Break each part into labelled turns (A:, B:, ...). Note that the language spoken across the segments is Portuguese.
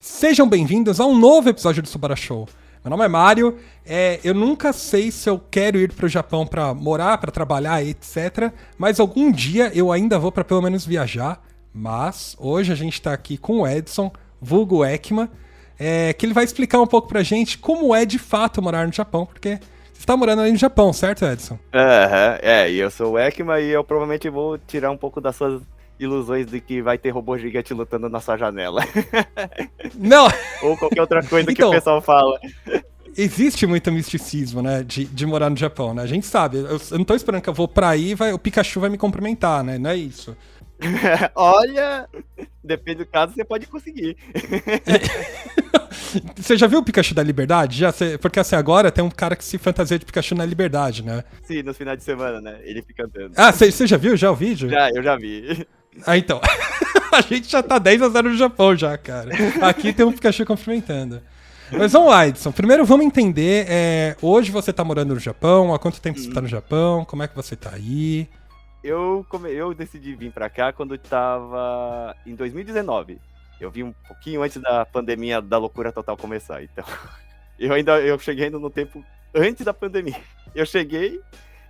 A: Sejam bem-vindos a um novo episódio do Subara Show. Meu nome é Mário, eu nunca sei se eu quero ir pro Japão pra morar, pra trabalhar, etc. Mas algum dia eu ainda vou pra pelo menos viajar. Mas hoje a gente tá aqui com o Edson, vulgo Ekman, que ele vai explicar um pouco pra gente como é de fato morar no Japão, porque você tá morando aí no Japão, certo, Edson?
B: E eu sou o Ekman e eu provavelmente vou tirar um pouco das suas ilusões de que vai ter robô gigante lutando na sua janela.
A: Não!
B: Ou qualquer outra coisa que o
A: Então,
B: pessoal fala.
A: existe muito misticismo, né, de morar no Japão, né? A gente sabe, eu não tô esperando que eu vou pra aí e o Pikachu vai me cumprimentar, né? Não é isso.
B: Olha, depende do caso, você pode conseguir.
A: Você já viu o Pikachu da Liberdade? Porque assim, agora tem um cara que se fantasia de Pikachu na Liberdade, né?
B: Sim, nos finais de semana, né? Ele fica andando.
A: Ah, você já viu já o vídeo?
B: Eu já vi.
A: Ah, então. A gente já tá 10-0 no Japão já, cara. Aqui tem um Pikachu cumprimentando. Mas vamos lá, Edson. Primeiro vamos entender, hoje você tá morando no Japão, há quanto tempo você tá no Japão, como é que você tá aí?
B: Eu decidi vir pra cá quando tava em 2019. Eu vim um pouquinho antes da pandemia da loucura total começar, então. Eu cheguei ainda no tempo antes da pandemia. Eu cheguei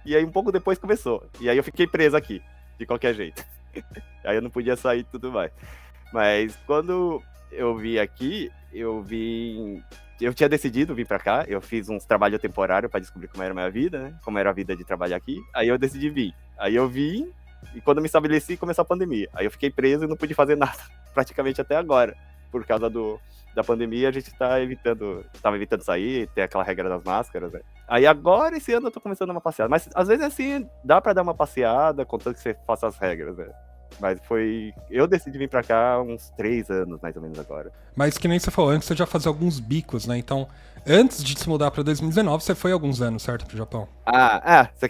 B: e aí um pouco depois começou. E aí eu fiquei preso aqui, de qualquer jeito. Aí eu não podia sair e tudo mais. Mas quando eu vim aqui, eu tinha decidido vir pra cá, eu fiz uns trabalhos temporários pra descobrir como era a minha vida, né? Como era a vida de trabalhar aqui. Aí eu decidi vir. Aí eu vim, e quando eu me estabeleci, começou a pandemia. Aí eu fiquei preso e não pude fazer nada, praticamente até agora. Por causa da pandemia, a gente tava evitando sair, ter aquela regra das máscaras, né? Aí agora, esse ano, eu tô começando uma passeada. Mas, às vezes, assim, dá pra dar uma passeada, contanto que você faça as regras, né? Mas eu decidi vir pra cá há uns 3 anos, mais ou menos, agora.
A: Mas que nem você falou, antes você já fazia alguns bicos, né? Então, antes de se mudar pra 2019, você foi alguns anos, certo, pro Japão?
B: Você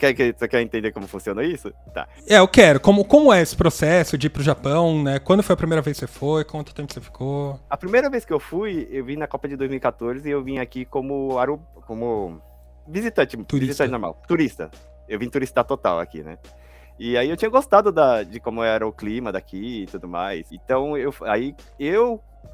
B: quer entender como funciona isso? Tá.
A: Eu quero. Como é esse processo de ir pro Japão, né? Quando foi a primeira vez que você foi? Quanto tempo você ficou?
B: A primeira vez que eu fui, eu vim na Copa de 2014 e eu vim aqui como visitante,
A: Turista.
B: visitante normal, turista. Eu vim turista total aqui, né? E aí eu tinha gostado de como era o clima daqui e tudo mais. Então,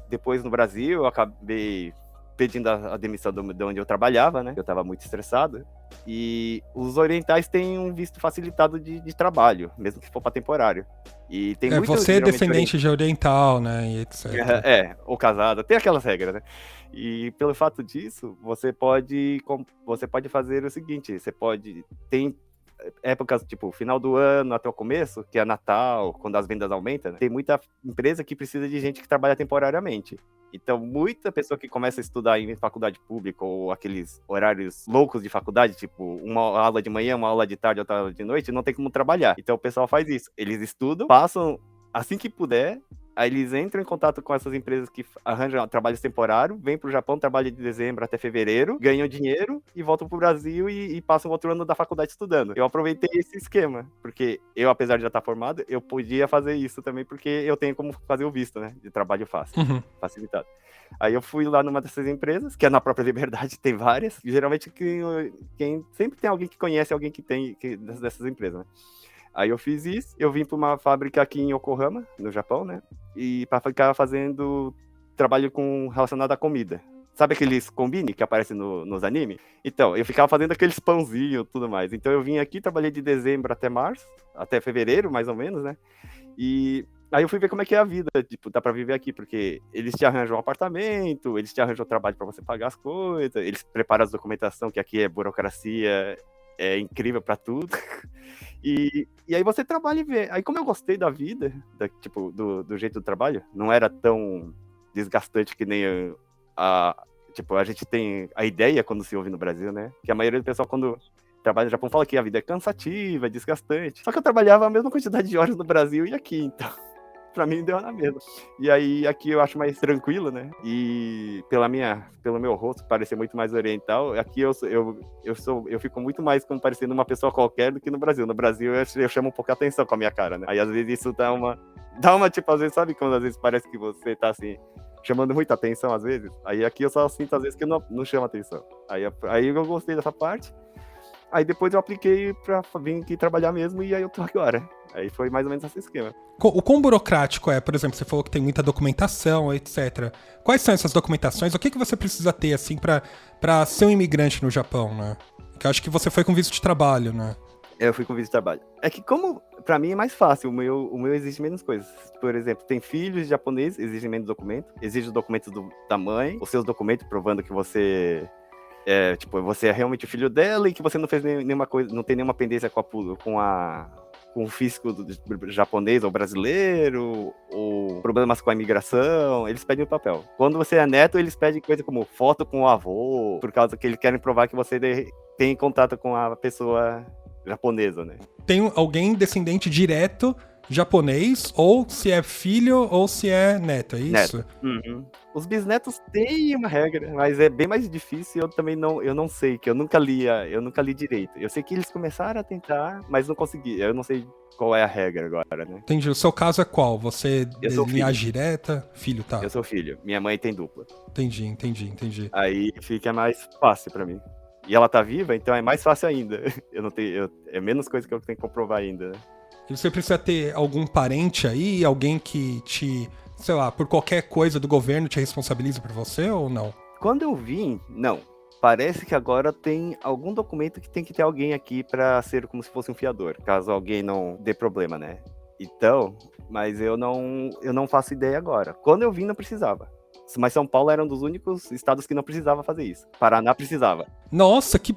B: depois no Brasil, eu acabei pedindo a demissão de onde eu trabalhava, né? Eu tava muito estressado. E os orientais têm um visto facilitado de trabalho, mesmo que for para temporário. E tem muito,
A: você é descendente de oriental, né? E etc.
B: Ou casado, tem aquelas regras, né? E pelo fato disso, você pode fazer o seguinte, tem épocas, tipo, final do ano até o começo, que é Natal, quando as vendas aumentam, né? Tem muita empresa que precisa de gente que trabalha temporariamente. Então, muita pessoa que começa a estudar em faculdade pública ou aqueles horários loucos de faculdade, tipo, uma aula de manhã, uma aula de tarde, outra aula de noite, não tem como trabalhar. Então, o pessoal faz isso. Eles estudam, passam assim que puder, aí eles entram em contato com essas empresas que arranjam trabalhos temporários, vêm pro Japão, trabalham de dezembro até fevereiro, ganham dinheiro e voltam pro Brasil e passam outro ano da faculdade estudando. Eu aproveitei esse esquema, porque eu, apesar de já estar formado, eu podia fazer isso também, porque eu tenho como fazer o visto, né, de trabalho fácil, facilitado. Aí eu fui lá numa dessas empresas, que é na própria Liberdade, tem várias, e geralmente quem sempre tem alguém que conhece alguém dessas empresas, né. Aí eu fiz isso, eu vim para uma fábrica aqui em Yokohama, no Japão, né? E para ficar fazendo trabalho relacionado à comida. Sabe aqueles combine que aparecem nos animes? Então, eu ficava fazendo aqueles pãozinhos e tudo mais. Então eu vim aqui, trabalhei de dezembro até março, até fevereiro, mais ou menos, né? E aí eu fui ver como é que é a vida, tipo, dá pra viver aqui, porque eles te arranjam um apartamento, eles te arranjam trabalho para você pagar as coisas, eles preparam as documentação, que aqui é burocracia, é incrível para tudo. E aí você trabalha e vê. Aí como eu gostei da vida, tipo, do jeito do trabalho, não era tão desgastante que nem tipo, a gente tem a ideia quando se ouve no Brasil, né? Que a maioria do pessoal, quando trabalha no Japão, fala que a vida é cansativa, é desgastante. Só que eu trabalhava a mesma quantidade de horas no Brasil e aqui, então pra mim deu na mesma. E aí aqui eu acho mais tranquilo, né? E pelo meu rosto parecer muito mais oriental, aqui eu fico muito mais como parecendo uma pessoa qualquer do que no Brasil. No Brasil eu chamo um pouco a atenção com a minha cara, né? Aí às vezes isso dá uma tipo, às vezes, sabe quando às vezes parece que você tá assim, chamando muita atenção às vezes? Aí aqui eu só sinto às vezes que eu não chamo atenção. Aí eu gostei dessa parte. Aí depois eu apliquei pra vir aqui trabalhar mesmo e aí eu tô agora. Aí foi mais ou menos esse esquema.
A: O quão burocrático é, por exemplo, você falou que tem muita documentação, etc. Quais são essas documentações? O que que você precisa ter, assim, pra ser um imigrante no Japão, né? Que eu acho que você foi com visto de trabalho, né?
B: Eu fui com visto de trabalho. É que como, pra mim é mais fácil, o meu exige menos coisas. Por exemplo, tem filhos japoneses, exige menos documento. Exige os documentos da mãe, os seus documentos provando que você você é realmente o filho dela e que você não fez nenhuma coisa, não tem nenhuma pendência com o fisco japonês ou brasileiro, ou problemas com a imigração, eles pedem o papel. Quando você é neto, eles pedem coisa como foto com o avô, por causa que eles querem provar que você tem contato com a pessoa japonesa, né?
A: Tem alguém descendente direto japonês, ou se é filho ou se é neto, é isso?
B: Neto. Uhum. Os bisnetos têm uma regra, mas é bem mais difícil. Eu não sei, que eu nunca li direito. Eu sei que eles começaram a tentar, mas não consegui. Eu não sei qual é a regra agora, né?
A: Entendi. O seu caso é qual? Você
B: Eu sou
A: linhagem direta? Filho, tá.
B: Eu sou filho. Minha mãe tem dupla.
A: Entendi.
B: Aí fica mais fácil pra mim. E ela tá viva, então é mais fácil ainda. Eu não tenho, é menos coisa que eu tenho que comprovar ainda, né?
A: E você precisa ter algum parente aí, alguém que te, sei lá, por qualquer coisa do governo te responsabiliza por você ou não?
B: Quando eu vim, não. Parece que agora tem algum documento que tem que ter alguém aqui pra ser como se fosse um fiador, caso alguém não dê problema, né? Então, mas eu não faço ideia agora. Quando eu vim, não precisava. Mas São Paulo era um dos únicos estados que não precisava fazer isso. Paraná precisava.
A: Nossa, que.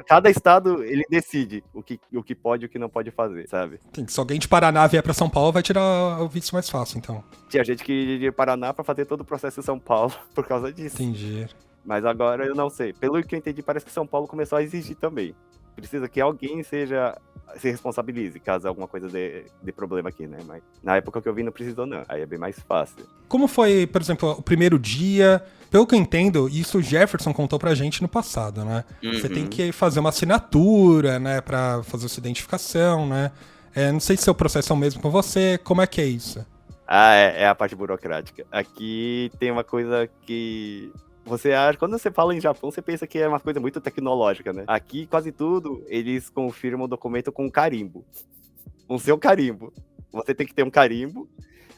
B: Cada estado, ele decide o que pode e o que não pode fazer, sabe?
A: Se alguém de Paraná vier pra São Paulo, vai tirar o visto mais fácil, então.
B: Tinha gente que ia de Paraná pra fazer todo o processo em São Paulo por causa disso.
A: Entendi.
B: Mas agora eu não sei. Pelo que eu entendi, parece que São Paulo começou a exigir também. Precisa que alguém se responsabilize, caso alguma coisa dê problema aqui, né? Mas na época que eu vim não precisou, não. Aí é bem mais fácil.
A: Como foi, por exemplo, o primeiro dia? Pelo que eu entendo, isso o Jefferson contou pra gente no passado, né?
B: Uhum.
A: Você tem que fazer uma assinatura, né? Pra fazer sua identificação, né? Não sei se o processo é o mesmo com você. Como é que é isso?
B: É a parte burocrática. Aqui tem uma coisa que... quando você fala em Japão, você pensa que é uma coisa muito tecnológica, né? Aqui, quase tudo, eles confirmam o documento com carimbo. Com seu carimbo. Você tem que ter um carimbo,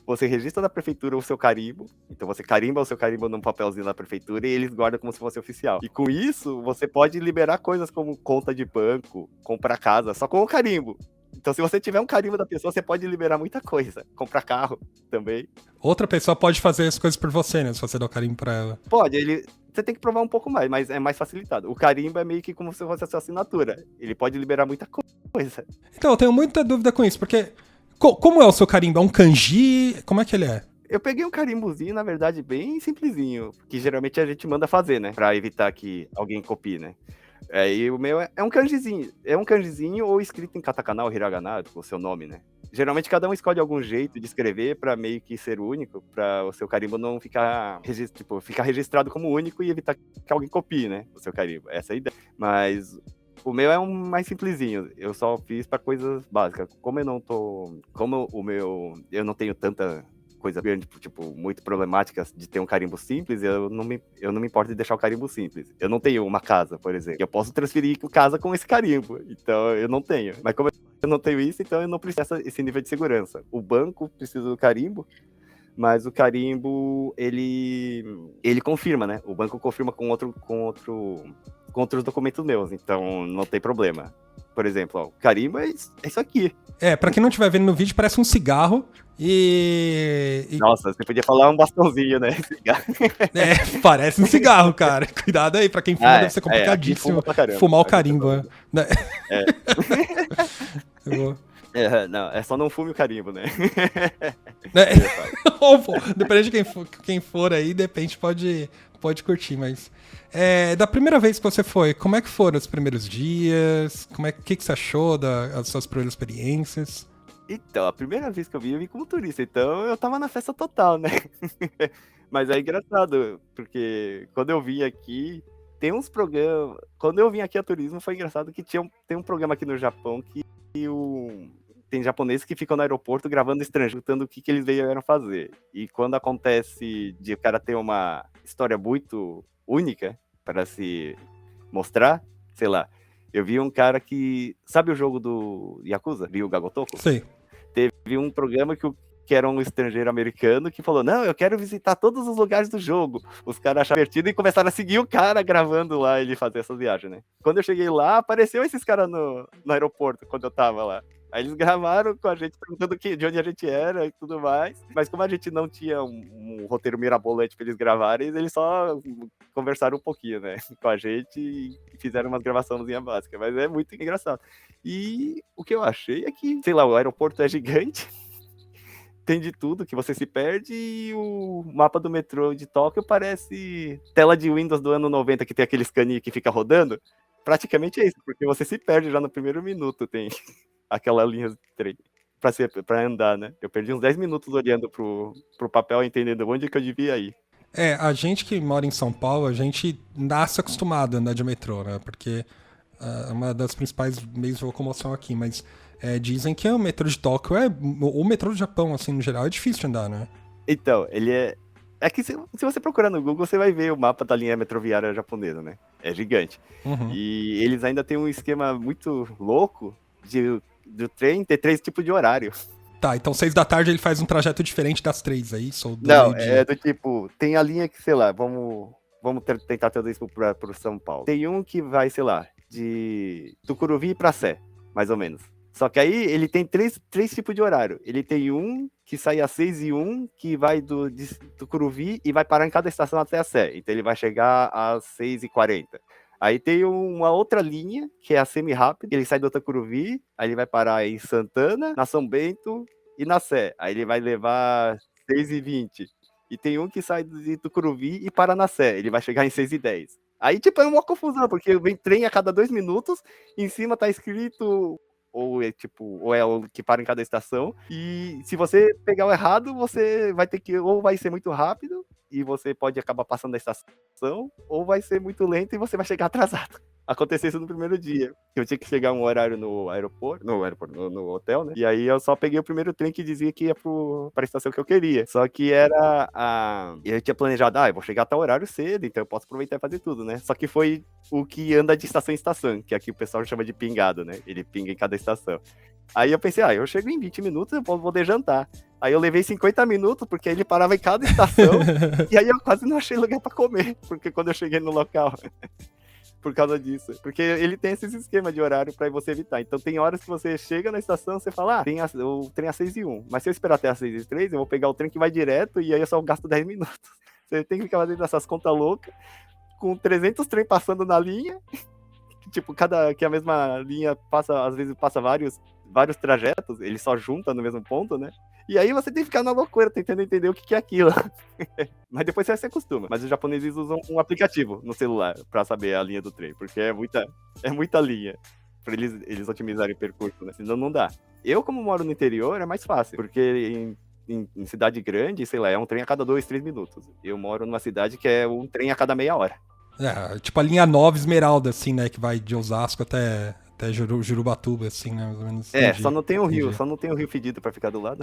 B: você registra na prefeitura o seu carimbo, então você carimba o seu carimbo num papelzinho na prefeitura e eles guardam como se fosse oficial. E com isso, você pode liberar coisas como conta de banco, comprar casa, só com o carimbo. Então, se você tiver um carimbo da pessoa, você pode liberar muita coisa. Comprar carro também.
A: Outra pessoa pode fazer as coisas por você, né? Se você der o carimbo pra ela.
B: Pode, você tem que provar um pouco mais, mas é mais facilitado. O carimbo é meio que como se fosse a sua assinatura. Ele pode liberar muita coisa.
A: Então, eu tenho muita dúvida com isso, porque... Como é o seu carimbo? É um kanji? Como é que ele é?
B: Eu peguei um carimbozinho, na verdade, bem simplesinho, que geralmente a gente manda fazer, né? Pra evitar que alguém copie, né? E o meu é um kanjizinho. É um kanjizinho ou escrito em katakana ou hiragana, o seu nome, né? Geralmente cada um escolhe algum jeito de escrever pra meio que ser único, pra o seu carimbo não ficar, ficar registrado como único e evitar que alguém copie, né? O seu carimbo. Essa é a ideia. Mas o meu é um mais simplesinho. Eu só fiz pra coisas básicas. Como eu não tenho tanta coisa grande, tipo, muito problemática de ter um carimbo simples, eu não me importo de deixar o carimbo simples. Eu não tenho uma casa, por exemplo. Eu posso transferir casa com esse carimbo. Então, eu não tenho. Mas como eu não tenho isso, então eu não preciso esse nível de segurança. O banco precisa do carimbo, mas o carimbo, ele confirma, né? O banco confirma com outros documentos meus, então não tem problema. Por exemplo, o carimbo é isso aqui.
A: Pra quem não estiver vendo no vídeo, parece um cigarro
B: Nossa, você podia falar um bastãozinho, né?
A: Parece um cigarro, cara. Cuidado aí, pra quem fuma deve ser complicadíssimo fumar o carimbo. Né?
B: Não, é só não fume o carimbo, né?
A: Depende de quem for aí, de repente pode curtir, mas... da primeira vez que você foi, como é que foram os primeiros dias? O que você achou das suas primeiras experiências?
B: Então, a primeira vez que eu vim como turista, então eu tava na festa total, né? Mas é engraçado, porque quando eu vim aqui, tem uns programas... Quando eu vim aqui a turismo, foi engraçado que tem um programa aqui no Japão que tem japoneses que ficam no aeroporto gravando estrangeiro, contando o que eles vieram fazer. E quando acontece de o cara ter uma história muito única para se mostrar, sei lá, Eu vi um cara que... Sabe o jogo do Yakuza? Viu o Gagotoko?
A: Sei.
B: Teve um programa que era um estrangeiro americano que falou, não, eu quero visitar todos os lugares do jogo. Os caras acharam divertido e começaram a seguir o cara gravando lá ele fazer essa viagem, né? Quando eu cheguei lá, apareceu esses caras no aeroporto, quando eu tava lá. Aí eles gravaram com a gente, perguntando de onde a gente era e tudo mais. Mas como a gente não tinha um roteiro mirabolante pra eles gravarem, eles só conversaram um pouquinho, né? Com a gente e fizeram umas gravaçãozinhas básicas. Mas é muito engraçado. E o que eu achei é que, sei lá, o aeroporto é gigante. Tem de tudo, que você se perde, e o mapa do metrô de Tóquio parece tela de Windows do ano 90, que tem aqueles caninhos que fica rodando. Praticamente é isso, porque você se perde já no primeiro minuto, tem aquela linha de trem pra andar, né? Eu perdi uns 10 minutos olhando pro papel, entendendo onde que eu devia ir.
A: A gente que mora em São Paulo, a gente nasce acostumado a andar de metrô, né? Porque é uma das principais meios de locomoção aqui, mas dizem que o metrô de Tóquio o metrô do Japão, assim, no geral, é difícil de andar, né?
B: Então, ele é... É que se você procurar no Google, você vai ver o mapa da linha metroviária japonesa, né? É gigante.
A: Uhum.
B: E eles ainda têm um esquema muito louco do trem ter 3 tipos de horário.
A: Tá, então 6 da tarde ele faz um trajeto diferente das 3, é isso? Ou do
B: Não,
A: meio-dia?
B: é do tipo, tem a linha que, sei lá, vamos tentar trazer isso pro São Paulo. Tem um que vai, sei lá, de Tucuruvi pra Sé, mais ou menos. Só que aí ele tem três tipos de horário. Ele tem um que sai às 6 e um, que vai de Tucuruvi e vai parar em cada estação até a Sé. Então ele vai chegar às 6h40. Aí tem uma outra linha, que é a semi-rápida. Ele sai do Tucuruvi, aí ele vai parar em Santana, na São Bento e na Sé. Aí ele vai levar 6h20. E tem um que sai de Tucuruvi e para na Sé. Ele vai chegar em 6h10. Aí, tipo, é uma confusão, porque vem trem a cada 2 minutos, em cima tá escrito... ou é o que para em cada estação, e se você pegar o errado, você vai ter que, ou vai ser muito rápido, e você pode acabar passando da estação, ou vai ser muito lento e você vai chegar atrasado. Aconteceu isso no primeiro dia. Eu tinha que chegar um horário no hotel, né? E aí eu só peguei o primeiro trem que dizia que ia pra estação que eu queria. Só que eu tinha planejado, eu vou chegar até o horário cedo, então eu posso aproveitar e fazer tudo, né? Só que foi o que anda de estação em estação, que aqui o pessoal chama de pingado, né? Ele pinga em cada estação. Aí eu pensei, eu chego em 20 minutos, eu vou poder jantar. Aí eu levei 50 minutos, porque ele parava em cada estação, e aí eu quase não achei lugar pra comer, porque quando eu cheguei no local... por causa disso. Porque ele tem esses esquemas de horário pra você evitar. Então tem horas que você chega na estação, você fala, tem o trem às 6h01. Mas se eu esperar até às 6h03, eu vou pegar o trem que vai direto e aí eu só gasto 10 minutos. Você tem que ficar fazendo essas contas loucas, com 300 trem passando na linha, tipo, que a mesma linha passa, às vezes passa vários trajetos, ele só junta no mesmo ponto, né? E aí você tem que ficar na loucura, tentando entender o que é aquilo. Mas depois você se acostuma. Mas os japoneses usam um aplicativo no celular pra saber a linha do trem, porque é muita linha pra eles otimizarem o percurso, né? Senão não dá. Eu, como moro no interior, é mais fácil, porque em cidade grande, sei lá, é um trem a cada 2, 3 minutos. Eu moro numa cidade que é um trem a cada meia hora.
A: Tipo a linha 9 Esmeralda, assim, né? Que vai de Osasco até Jurubatuba, assim, né? Mais ou menos. Entendi,
B: só não tem o rio, fedido pra ficar do lado.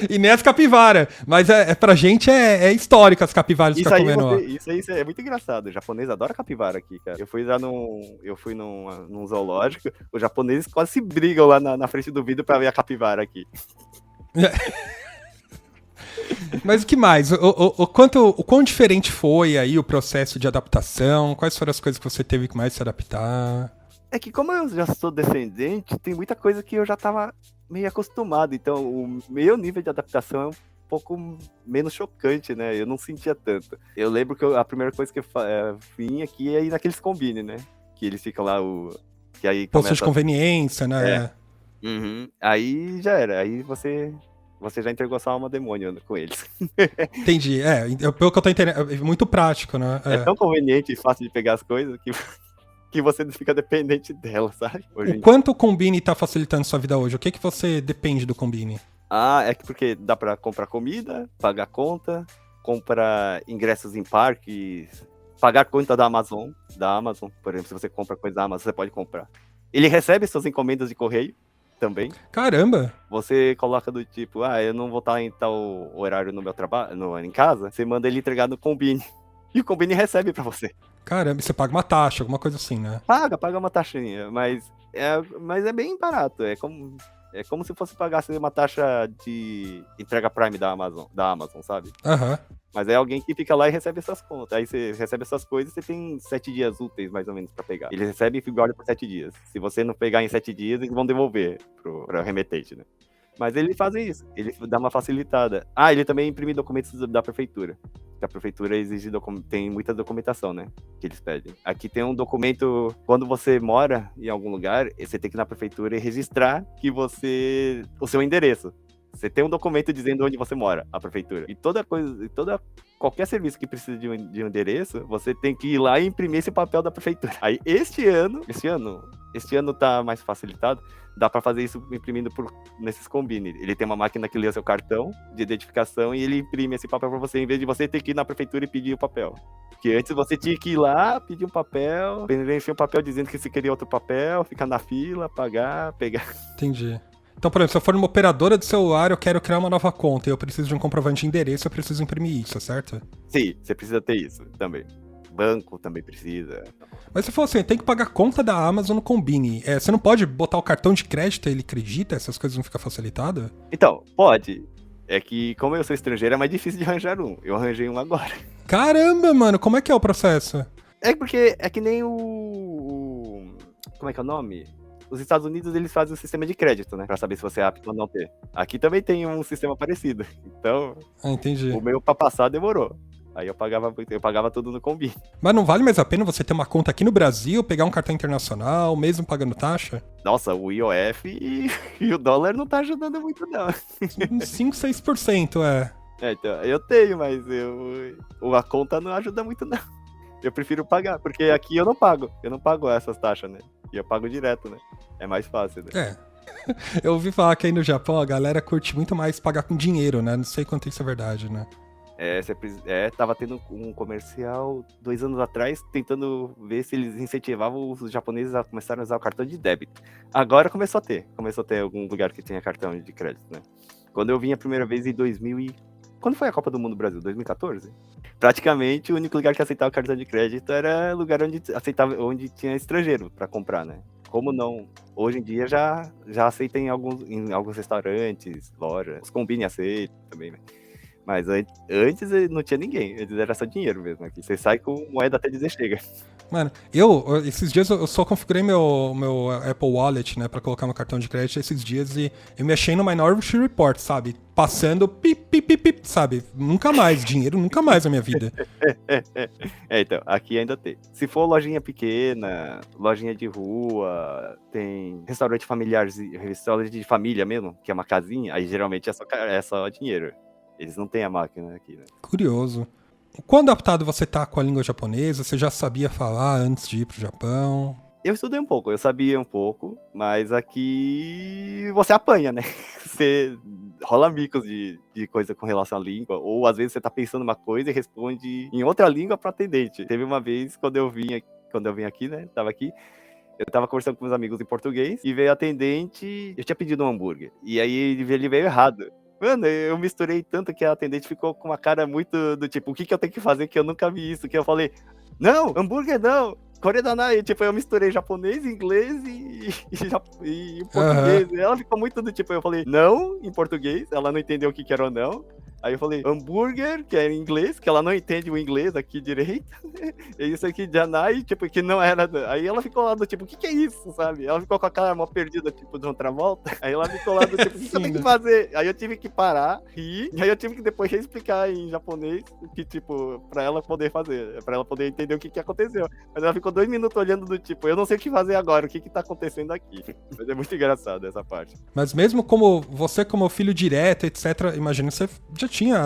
A: E nem as capivaras. Mas pra gente é histórico as capivaras
B: isso
A: ficar
B: aí,
A: comendo.
B: Isso aí é muito engraçado. O japonês adora capivara aqui, cara. Eu fui num zoológico, os japoneses quase se brigam lá na frente do vidro pra ver a capivara aqui.
A: Mas o que mais? O quão diferente foi aí o processo de adaptação? Quais foram as coisas que você teve que mais se adaptar?
B: É que como eu já sou descendente, tem muita coisa que eu já tava meio acostumado. Então, o meu nível de adaptação é um pouco menos chocante, né? Eu não sentia tanto. Eu lembro que a primeira coisa que eu vim aqui é ir naqueles combine, né? Que eles ficam lá, que aí
A: posto de conveniência, né?
B: Uhum. Aí já era. Aí você já entregou sua alma demônio com eles.
A: Entendi. Pelo que eu tô entendendo, é muito prático, né?
B: É tão conveniente e fácil de pegar as coisas que você fica dependente dela, sabe?
A: Quanto o Combine tá facilitando sua vida hoje? O que você depende do Combine?
B: É porque dá pra comprar comida, pagar conta, comprar ingressos em parques, pagar conta da Amazon. Por exemplo, se você compra coisa da Amazon, você pode comprar. Ele recebe suas encomendas de correio também.
A: Caramba!
B: Você coloca do tipo, eu não vou estar em tal horário no meu trabalho, em casa, você manda ele entregar no Combine. E o Combine recebe pra você.
A: Caramba, e você paga uma taxa, alguma coisa assim, né?
B: Paga uma taxinha, mas é bem barato. É como se fosse pagar assim, uma taxa de entrega Prime da Amazon, sabe?
A: Aham.
B: Mas é alguém que fica lá e recebe essas contas. Aí você recebe essas coisas e você tem 7 dias úteis, mais ou menos, pra pegar. Eles recebem e guardam por 7 dias. Se você não pegar em 7 dias, eles vão devolver pro remetente, né? Mas eles fazem isso, ele dá uma facilitada. Ele também imprime documentos da prefeitura. Que a prefeitura exige tem muita documentação, né? Que eles pedem. Aqui tem um documento, quando você mora em algum lugar, você tem que ir na prefeitura e registrar o seu endereço. Você tem um documento dizendo onde você mora, a prefeitura. E qualquer serviço que precisa de um endereço, você tem que ir lá e imprimir esse papel da prefeitura. Aí este ano tá mais facilitado, dá pra fazer isso imprimindo nesses Combine. Ele tem uma máquina que lê o seu cartão de identificação e ele imprime esse papel pra você, em vez de você ter que ir na prefeitura e pedir o papel. Porque antes você tinha que ir lá, pedir um papel, preencher um papel dizendo que você queria outro papel, ficar na fila, pagar, pegar.
A: Entendi. Então, por exemplo, se eu for numa operadora de celular, eu quero criar uma nova conta e eu preciso de um comprovante de endereço, eu preciso imprimir isso, certo?
B: Sim, você precisa ter isso também. Banco também precisa.
A: Mas se for assim, tem que pagar a conta da Amazon no Combine. Você não pode botar o cartão de crédito e ele acredita? Essas coisas não ficam facilitadas?
B: Então, pode. É que, como eu sou estrangeiro, é mais difícil de arranjar um. Eu arranjei um agora.
A: Caramba, mano, como é que é o processo?
B: É porque é que nem como é que é o nome? Os Estados Unidos, eles fazem um sistema de crédito, né? Pra saber se você é apto ou não ter. Aqui também tem um sistema parecido. Então,
A: Entendi.
B: o meu pra passar demorou. Aí eu pagava tudo no Combine.
A: Mas não vale mais a pena você ter uma conta aqui no Brasil, pegar um cartão internacional, mesmo pagando taxa?
B: Nossa, o IOF e o dólar não tá ajudando muito, não.
A: 5, 6%,
B: Então, eu tenho, mas a conta não ajuda muito, não. Eu prefiro pagar, porque aqui eu não pago. Eu não pago essas taxas, né? E eu pago direto, né? É mais fácil, né?
A: Eu ouvi falar que aí no Japão a galera curte muito mais pagar com dinheiro, né? Não sei quanto isso é verdade, né?
B: Tava tendo um comercial 2 anos atrás, tentando ver se eles incentivavam os japoneses a começarem a usar o cartão de débito. Agora começou a ter algum lugar que tinha cartão de crédito, né? Quando eu vim a primeira vez em 2000 e... Quando foi a Copa do Mundo Brasil? 2014? Praticamente o único lugar que aceitava cartão de crédito era lugar onde tinha estrangeiro pra comprar, né? Como não? Hoje em dia já aceita em alguns restaurantes, lojas. Os Combine aceitam também, né? Mas antes não tinha ninguém, antes era só dinheiro mesmo aqui. Você sai com moeda até dizer chega.
A: Mano, esses dias eu só configurei meu Apple Wallet, né, pra colocar meu cartão de crédito esses dias e eu me achei no Minority Report, sabe? Passando pip, sabe? Nunca mais, dinheiro nunca mais na minha vida.
B: Então, aqui ainda tem. Se for lojinha pequena, lojinha de rua, tem restaurante familiar, restaurante de família mesmo, que é uma casinha, aí geralmente é só dinheiro. Eles não têm a máquina aqui, né?
A: Curioso. Quão adaptado você tá com a língua japonesa? Você já sabia falar antes de ir pro Japão?
B: Eu estudei um pouco, eu sabia um pouco, mas aqui você apanha, né? Você rola micos de coisa com relação à língua, ou às vezes você tá pensando uma coisa e responde em outra língua pro atendente. Teve uma vez, quando eu vim aqui, né? Eu tava conversando com meus amigos em português, e veio o atendente, eu tinha pedido um hambúrguer, e aí ele veio errado. Mano, eu misturei tanto que a atendente ficou com uma cara muito do tipo, o que eu tenho que fazer que eu nunca vi isso? Que eu falei, não, hambúrguer não, Koredanai. Tipo, eu misturei japonês, inglês e português. Ela ficou muito do tipo, eu falei, não, em português, ela não entendeu o que era ou não. Aí eu falei, hambúrguer, que é em inglês, que ela não entende o inglês aqui direito. E isso aqui, janai, tipo, que não era... Aí ela ficou lá do tipo, o que é isso, sabe? Ela ficou com a cara mó perdida, tipo, de outra volta. Aí ela ficou lá do tipo, o que eu tenho que fazer? Aí eu tive que parar, rir, e aí eu tive que depois reexplicar em japonês o que, tipo, pra ela poder fazer, pra ela poder entender o que aconteceu. Mas ela ficou 2 minutos olhando do tipo, eu não sei o que fazer agora, o que tá acontecendo aqui. Mas é muito engraçado essa parte.
A: Mas mesmo como filho direto, etc., imagina que você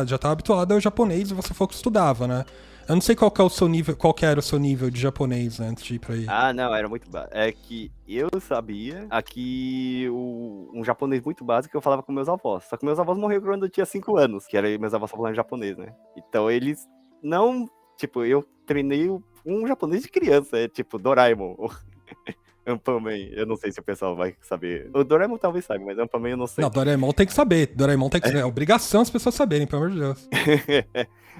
A: já tá habituado ao japonês e você falou que estudava, né? Eu não sei qual que era o seu nível de japonês, né, antes de ir pra aí.
B: Não, era muito básico. É que eu sabia aqui um japonês muito básico que eu falava com meus avós. Só que meus avós morreram quando eu tinha 5 anos, que era meus avós falando japonês, né? Então eles não... Tipo, eu treinei um japonês de criança, tipo Doraemon. Ampaman, eu não sei se o pessoal vai saber. O Doraemon talvez saiba, mas Ampaman eu não sei.
A: Não, Doraemon tem que saber. Doraemon tem que saber. É obrigação as pessoas saberem, pelo amor de Deus.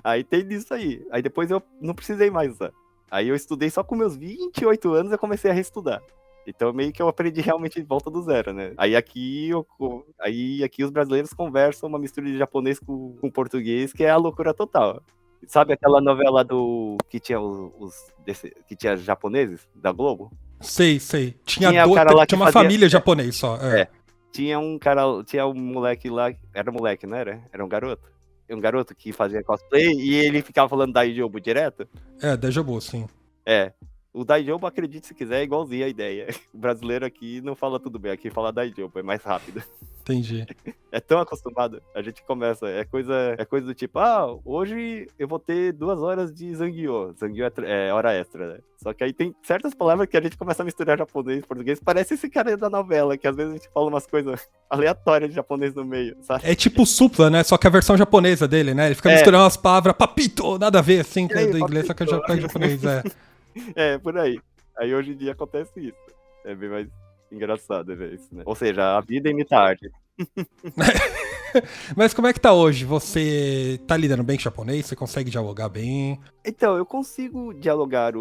B: Aí tem disso aí. Aí depois eu não precisei mais usar. Aí eu estudei só com meus 28 anos, eu comecei a reestudar. Então meio que eu aprendi realmente de volta do zero, né? Aí aqui os brasileiros conversam uma mistura de japonês com português, que é a loucura total. Sabe aquela novela que tinha que tinha japoneses da Globo?
A: Sei. Tinha
B: o cara lá que
A: uma
B: fazia...
A: família japonês só.
B: Tinha um moleque lá, era moleque, não era? Era um garoto. Um garoto que fazia cosplay e ele ficava falando Daijobu direto.
A: Daijobu, sim.
B: O Daijobu, acredite se quiser, é igualzinho a ideia. O brasileiro aqui não fala tudo bem, aqui fala Daijobu, é mais rápido.
A: Entendi.
B: É tão acostumado, a gente começa, é coisa do tipo, hoje eu vou ter 2 horas de Zangyo. Zangyo é hora extra, né? Só que aí tem certas palavras que a gente começa a misturar japonês e português, parece esse cara da novela, que às vezes a gente fala umas coisas aleatórias de japonês no meio, sabe?
A: É tipo supla, né? Só que a versão japonesa dele, né? Ele fica misturando umas palavras, papito, nada a ver, assim, que é do inglês, só que é japonês,
B: por aí. Aí hoje em dia acontece isso. É bem mais engraçado ver isso, né? Ou seja, a vida imita a arte.
A: Mas como é que tá hoje? Você tá lidando bem com japonês? Você consegue dialogar bem?
B: Então, eu consigo dialogar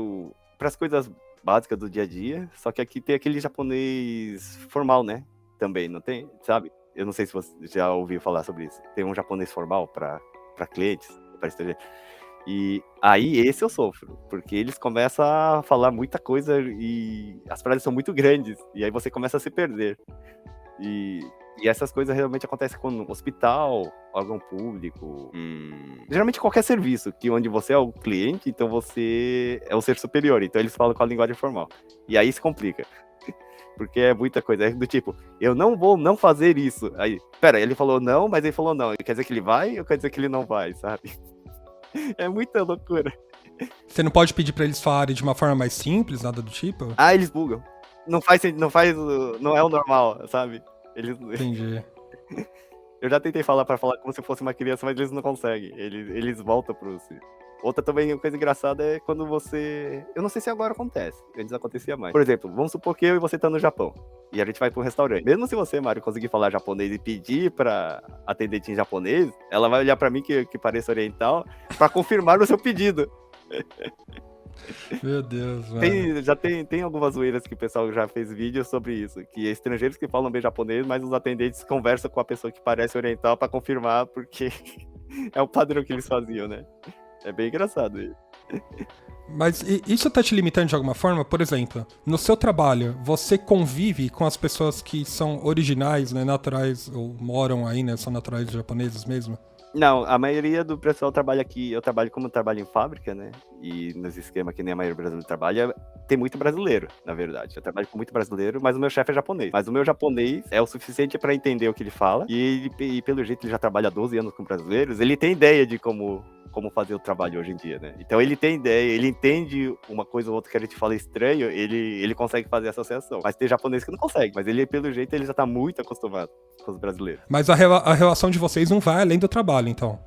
B: pras coisas básicas do dia a dia, só que aqui tem aquele japonês formal, né? Também, não tem? Sabe? Eu não sei se você já ouviu falar sobre isso. Tem um japonês formal pra clientes, pra estrangeiro. E aí, esse eu sofro, porque eles começam a falar muita coisa e as frases são muito grandes, e aí você começa a se perder. E essas coisas realmente acontecem no hospital, órgão público, geralmente qualquer serviço, onde você é o cliente, então você é o ser superior, então eles falam com a linguagem formal. E aí se complica, porque é muita coisa, é do tipo, eu não vou não fazer isso. Aí, pera, ele falou não, mas ele falou não, quer dizer que ele vai ou quer dizer que ele não vai, sabe? É muita loucura.
A: Você não pode pedir pra eles falarem de uma forma mais simples, nada do tipo?
B: Eles bugam. Não é o normal, sabe?
A: Entendi.
B: Eu já tentei falar como se fosse uma criança, mas eles não conseguem. Eles voltam pro... Outra também coisa engraçada é quando você... Eu não sei se agora acontece. Antes acontecia mais. Por exemplo, vamos supor que eu e você tá no Japão. E a gente vai pra um restaurante. Mesmo se você, Mário, conseguir falar japonês e pedir pra atendente em japonês, ela vai olhar pra mim, que pareça oriental, pra confirmar o seu pedido.
A: Meu Deus, mano.
B: Já tem algumas zoeiras que o pessoal já fez vídeos sobre isso, que é estrangeiros que falam bem japonês, mas os atendentes conversam com a pessoa que parece oriental pra confirmar, porque é o padrão que eles faziam, né? É bem engraçado isso.
A: Mas isso tá te limitando de alguma forma? Por exemplo, no seu trabalho, você convive com as pessoas que são originais, né, naturais, ou moram aí, né, são naturais japoneses mesmo?
B: Não, a maioria do pessoal trabalha aqui, como eu trabalho em fábrica, né, e nos esquemas que nem a maioria do brasileiro trabalha, tem muito brasileiro, na verdade. Eu trabalho com muito brasileiro, mas o meu chefe é japonês. Mas o meu japonês é o suficiente pra entender o que ele fala, e pelo jeito ele já trabalha há 12 anos com brasileiros, ele tem ideia de como fazer o trabalho hoje em dia, né? Então ele tem ideia, ele entende uma coisa ou outra que a gente fala estranho, ele consegue fazer a associação. Mas tem japonês que não consegue, mas ele, pelo jeito, ele já tá muito acostumado com os brasileiros.
A: Mas a relação de vocês não vai além do trabalho, então?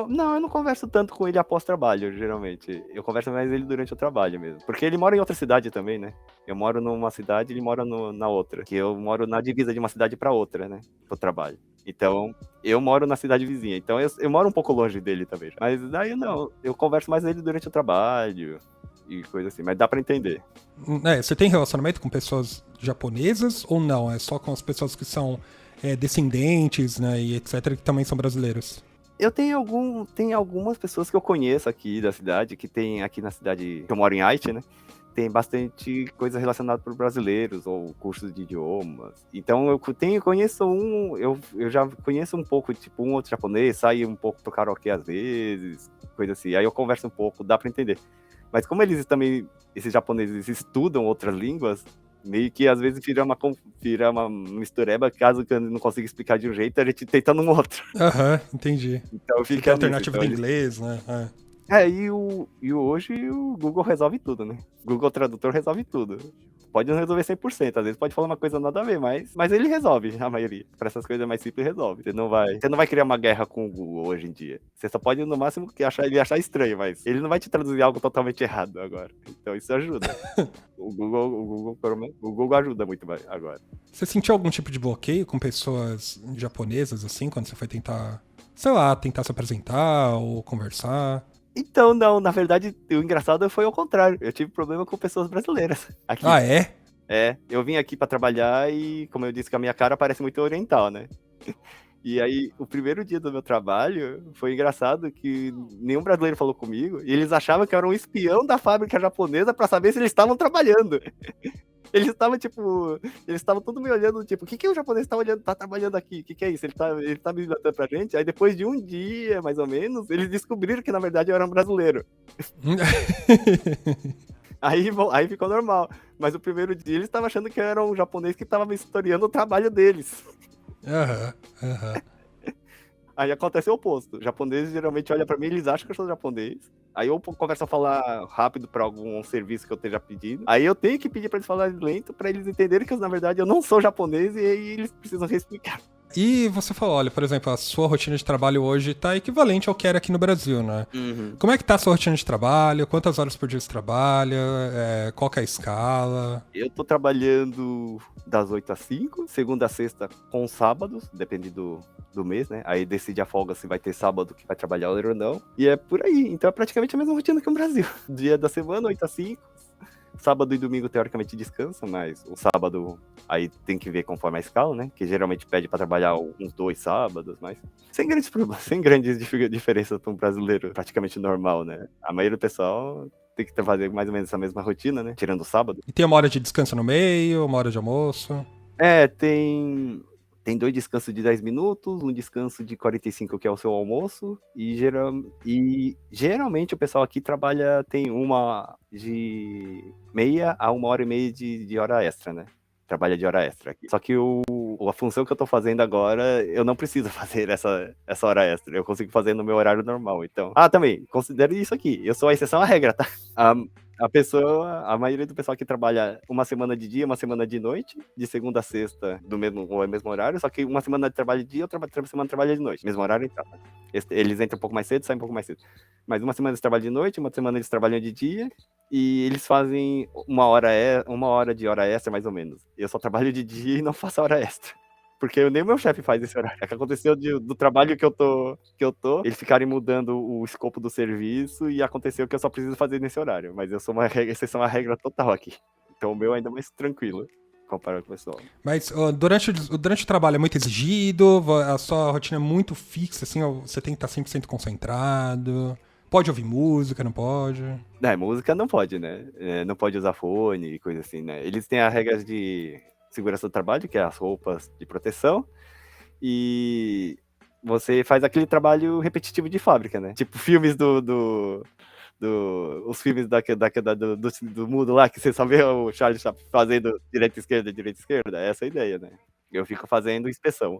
B: Não, eu não converso tanto com ele após trabalho, geralmente. Eu converso mais ele durante o trabalho mesmo. Porque ele mora em outra cidade também, né? Eu moro numa cidade, ele mora na outra. Que eu moro na divisa de uma cidade pra outra, né? Pro trabalho. Então, eu moro na cidade vizinha. Então, eu moro um pouco longe dele também. Mas daí, não. Eu converso mais ele durante o trabalho e coisa assim. Mas dá pra entender.
A: Você tem relacionamento com pessoas japonesas ou não? É só com as pessoas que são descendentes, né? E etc., que também são brasileiros?
B: Eu tenho algumas pessoas que eu conheço aqui da cidade, que tem aqui na cidade que eu moro em Aichi, né? Tem bastante coisa relacionada por brasileiros ou cursos de idiomas. Então eu já conheço um pouco, tipo, um outro japonês, saio um pouco pro karaokê às vezes, coisa assim. Aí eu converso um pouco, dá pra entender. Mas como esses japoneses estudam outras línguas, meio que às vezes vira uma mistureba, caso que eu não consiga explicar de um jeito, a gente tenta num outro.
A: Entendi.
B: Então fica
A: alternativa do inglês, né?
B: Hoje o Google resolve tudo, né? Google Tradutor resolve tudo. Pode não resolver 100%, às vezes pode falar uma coisa nada a ver, mas ele resolve, a maioria. Para essas coisas mais simples, resolve. Você não vai criar uma guerra com o Google hoje em dia. Você só pode, no máximo, ele achar estranho, mas ele não vai te traduzir algo totalmente errado agora. Então isso ajuda. O Google ajuda muito agora.
A: Você sentiu algum tipo de bloqueio com pessoas japonesas, assim, quando você foi tentar, sei lá, tentar se apresentar ou conversar?
B: Então, não, na verdade, o engraçado foi ao contrário. Eu tive problema com pessoas brasileiras aqui.
A: Ah, é?
B: É, eu vim aqui pra trabalhar e, como eu disse, que a minha cara parece muito oriental, né? E aí, o primeiro dia do meu trabalho, foi engraçado que nenhum brasileiro falou comigo, e eles achavam que eu era um espião da fábrica japonesa pra saber se eles estavam trabalhando. Eles estavam, tipo, eles estavam todos me olhando, tipo, o que o japonês tá olhando, tá trabalhando aqui? O que é isso? Ele tá me matando pra gente? Aí depois de um dia, mais ou menos, eles descobriram que, na verdade, eu era um brasileiro. Aí ficou normal. Mas o primeiro dia eles estavam achando que eu era um japonês que tava me historiando o trabalho deles.
A: Aham, aham.
B: Aí acontece o oposto. Os japoneses geralmente olham pra mim, eles acham que eu sou japonês. Aí eu começo a falar rápido pra algum serviço que eu esteja pedindo. Aí eu tenho que pedir pra eles falarem lento, pra eles entenderem que, na verdade, eu não sou japonês e aí eles precisam reexplicar.
A: E você falou, olha, por exemplo, a sua rotina de trabalho hoje tá equivalente ao que era aqui no Brasil, né?
B: Uhum.
A: Como é que tá a sua rotina de trabalho? Quantas horas por dia você trabalha? Qual que é a escala?
B: Eu tô trabalhando das 8 às 5, segunda a sexta com sábados, depende do mês, né? Aí decide a folga se vai ter sábado que vai trabalhar ou não. E é por aí. Então é praticamente a mesma rotina que o Brasil. Dia da semana, 8 às 5. Sábado e domingo, teoricamente, descansa, mas o sábado aí tem que ver conforme a escala, né? Que geralmente pede pra trabalhar uns 2 sábados, mas sem grandes problemas, sem grandes diferenças para um brasileiro praticamente normal, né? A maioria do pessoal tem que fazer mais ou menos essa mesma rotina, né? Tirando o sábado.
A: E tem uma hora de descanso no meio, uma hora de almoço?
B: É, tem 2 descansos de 10 minutos, um descanso de 45, que é o seu almoço, e geralmente o pessoal aqui tem uma de meia a 1h30 de hora extra, né? Trabalha de hora extra aqui. Só que a função que eu tô fazendo agora, eu não preciso fazer essa hora extra. Eu consigo fazer no meu horário normal, então. Ah, também, considere isso aqui. Eu sou a exceção à regra, tá? A maioria do pessoal que trabalha uma semana de dia, uma semana de noite, de segunda a sexta, do mesmo horário, só que uma semana de trabalho de dia, outra semana de trabalho de noite. Mesmo horário, então. Eles entram um pouco mais cedo, saem um pouco mais cedo. Mas uma semana eles trabalham de noite, uma semana eles trabalham de dia, e eles fazem uma hora de hora extra, mais ou menos. Eu só trabalho de dia e não faço hora extra. Porque nem o meu chefe faz esse horário. É que aconteceu do trabalho que eu tô, eles ficarem mudando o escopo do serviço e aconteceu que eu só preciso fazer nesse horário. Mas eu sou uma exceção à regra total aqui. Então o meu é ainda mais tranquilo comparado com o pessoal.
A: Mas durante o trabalho é muito exigido? A sua rotina é muito fixa, assim? Você tem que estar 100% concentrado? Pode ouvir música, não pode?
B: Música não pode, né? Não pode usar fone e coisa assim, né? Eles têm as regras de segurança do trabalho, que é as roupas de proteção, e você faz aquele trabalho repetitivo de fábrica, né? Tipo filmes os filmes do mundo lá, que você só vê o Charlie Chaplin fazendo direita, esquerda, é essa a ideia, né? Eu fico fazendo inspeção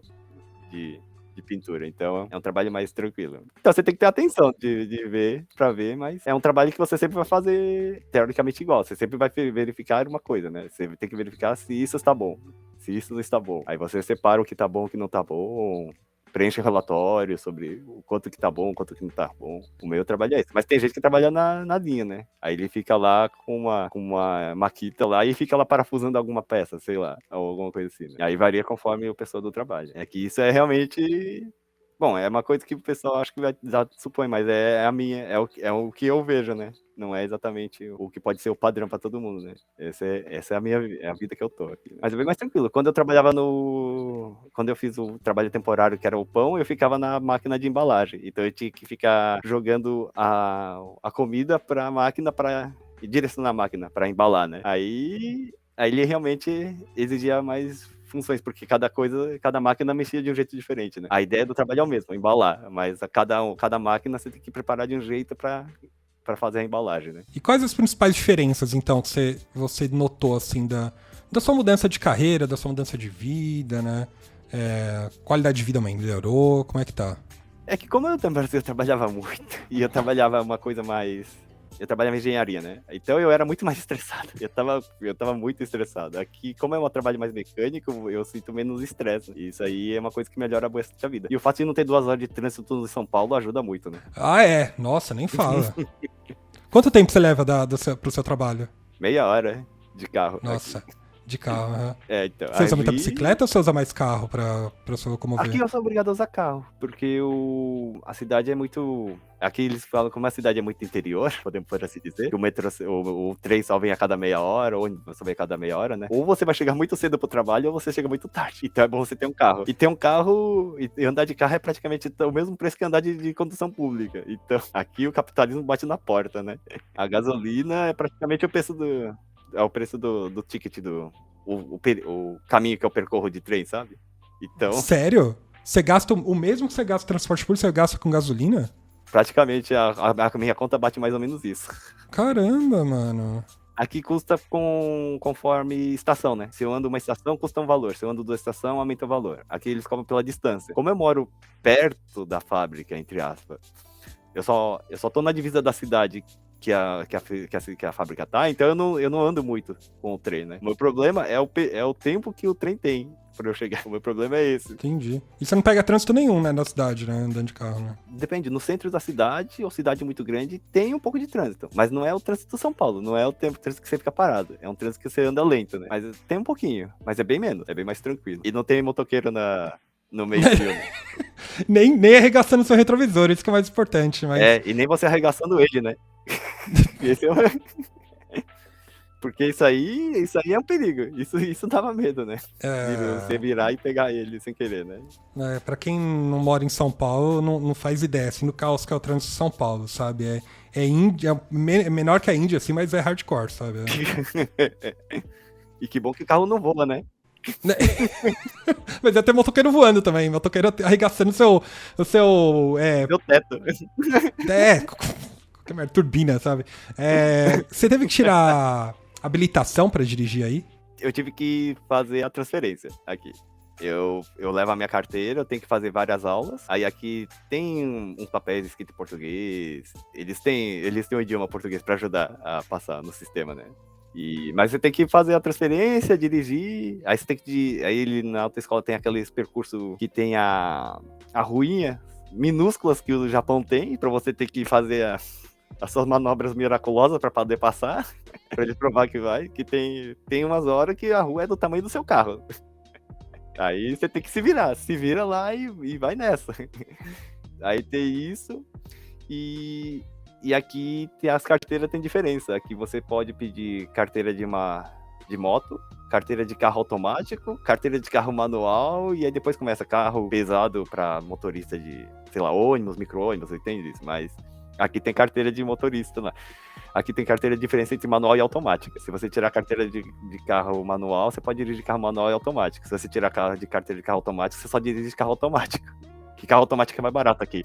B: de pintura, então é um trabalho mais tranquilo. Então você tem que ter atenção de ver, pra ver, mas é um trabalho que você sempre vai fazer teoricamente igual, você sempre vai verificar uma coisa, né? Você tem que verificar se isso está bom, se isso não está bom. Aí você separa o que tá bom, o que não tá bom, preenche relatório sobre o quanto que tá bom, o quanto que não tá bom. O meu trabalho é esse. Mas tem gente que trabalha na linha, né? Aí ele fica lá com uma maquita lá e fica lá parafusando alguma peça, sei lá, ou alguma coisa assim, né? Aí varia conforme o pessoal do trabalho. É que isso é realmente... Bom, é uma coisa que o pessoal acho que já supõe, mas é o que eu vejo, né? Não é exatamente o que pode ser o padrão para todo mundo, né? Essa é a vida que eu tô aqui. Mas é bem mais tranquilo. Quando eu fiz o trabalho temporário, que era o pão, eu ficava na máquina de embalagem. Então eu tinha que ficar jogando a comida para a máquina, e direcionando a máquina para embalar, né? Aí ele realmente exigia mais funções, porque cada máquina mexia de um jeito diferente, né? A ideia do trabalho é o mesmo, embalar, mas cada máquina você tem que preparar de um jeito para fazer a embalagem, né?
A: E quais as principais diferenças, então, que você notou, assim, da sua mudança de carreira, da sua mudança de vida, né? Qualidade de vida melhorou, como é que tá?
B: É que como eu trabalhava muito, e eu trabalhava uma coisa mais... Eu trabalhava em engenharia, né? Então eu era muito mais estressado. Eu tava muito estressado. Aqui, como é um trabalho mais mecânico, eu sinto menos estresse. E isso aí é uma coisa que melhora bastante a vida. E o fato de não ter 2 horas de trânsito em São Paulo ajuda muito, né?
A: Ah, é? Nossa, nem fala. Quanto tempo você leva pro seu trabalho?
B: Meia hora de carro.
A: Nossa,
B: aqui.
A: De carro, aham.
B: Então.
A: Você usa muita
B: ali-
A: bicicleta ou você usa mais carro pra se locomover?
B: Aqui eu sou obrigado a usar carro, porque a cidade é muito. Aqui eles falam que uma cidade é muito interior, podemos por assim dizer. Que o metrô, o trem só vem a cada meia hora, ou ônibus só vem a cada meia hora, né? Ou você vai chegar muito cedo pro trabalho, ou você chega muito tarde. Então é bom você ter um carro. E ter um carro, e andar de carro é praticamente o mesmo preço que andar de condução pública. Então, aqui o capitalismo bate na porta, né? A gasolina é praticamente o preço do ticket o caminho que eu percorro de trem, sabe? Então,
A: Sério? Você gasta o mesmo que você gasta em transporte público, você gasta com gasolina?
B: praticamente a minha conta bate mais ou menos isso.
A: Caramba, mano.
B: Aqui custa conforme estação, né? Se eu ando uma estação, custa um valor. Se eu ando 2 estações, aumenta o valor. Aqui eles cobram pela distância. Como eu moro perto da fábrica, entre aspas, eu só tô na divisa da cidade que a fábrica tá, então eu não ando muito com o trem, né? O meu problema é o tempo que o trem tem pra eu chegar. O meu problema é esse.
A: Entendi. E você não pega trânsito nenhum, né, na cidade, né, andando de carro, né?
B: Depende, no centro da cidade, ou cidade muito grande, tem um pouco de trânsito. Mas não é o trânsito de São Paulo, não é o trânsito que você fica parado. É um trânsito que você anda lento, né? Mas tem um pouquinho, mas é bem menos, é bem mais tranquilo. E não tem motoqueiro no meio do filme.
A: Nem arregaçando seu retrovisor, isso que é mais importante, mas...
B: E nem você arregaçando ele, né? Esse é Porque isso aí é um perigo. Isso dava medo, né? De você virar e pegar ele sem querer, né?
A: Pra quem não mora em São Paulo, não faz ideia, assim, do caos que é o trânsito de São Paulo, sabe? É menor que a Índia, assim, mas é hardcore, sabe?
B: E que bom que o carro não voa, né?
A: Mas ia ter motoqueiro voando também, motoqueiro arregaçando o seu...
B: Meu teto.
A: Qualquer merda, turbina, sabe? Você teve que tirar habilitação pra dirigir aí?
B: Eu tive que fazer a transferência aqui. Eu levo a minha carteira, eu tenho que fazer várias aulas. Aí aqui tem uns papéis escritos em português. Eles têm o idioma português pra ajudar a passar no sistema, né? Mas você tem que fazer a transferência, dirigir. Aí você tem que. Aí na autoescola tem aqueles percursos que tem a ruinha minúsculas que o Japão tem, pra você ter que fazer as suas manobras miraculosas pra poder passar. Pra ele provar que vai. Que tem umas horas que a rua é do tamanho do seu carro. Aí você tem que se vira lá e vai nessa. Aí tem isso. E aqui as carteiras têm diferença. Aqui você pode pedir carteira de moto, carteira de carro automático, carteira de carro manual, e aí depois começa carro pesado para motorista de, sei lá, ônibus, micro-ônibus, entende isso? Mas aqui tem carteira de motorista lá. Aqui tem carteira de diferença entre manual e automática. Se você tirar a carteira de carro manual, você pode dirigir carro manual e automático. Se você tirar a carteira de carro automático, você só dirige carro automático. Que carro automático é mais barato aqui.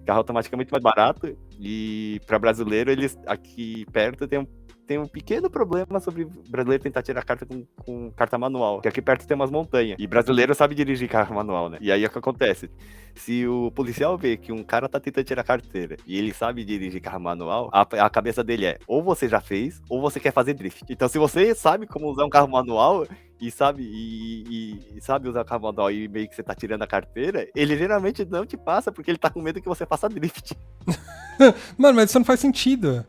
B: Carro automático é muito mais barato, e para brasileiro, eles aqui perto tem um pequeno problema sobre brasileiro tentar tirar carta com carta manual, que aqui perto tem umas montanhas, e brasileiro sabe dirigir carro manual, né? E aí o que acontece? Se o policial vê que um cara tá tentando tirar carteira e ele sabe dirigir carro manual, a cabeça dele é, ou você já fez, ou você quer fazer drift. Então se você sabe como usar um carro manual, e sabe usar o carro manual e meio que você tá tirando a carteira, ele geralmente não te passa, porque ele tá com medo que você faça drift.
A: Mano, mas isso não faz sentido.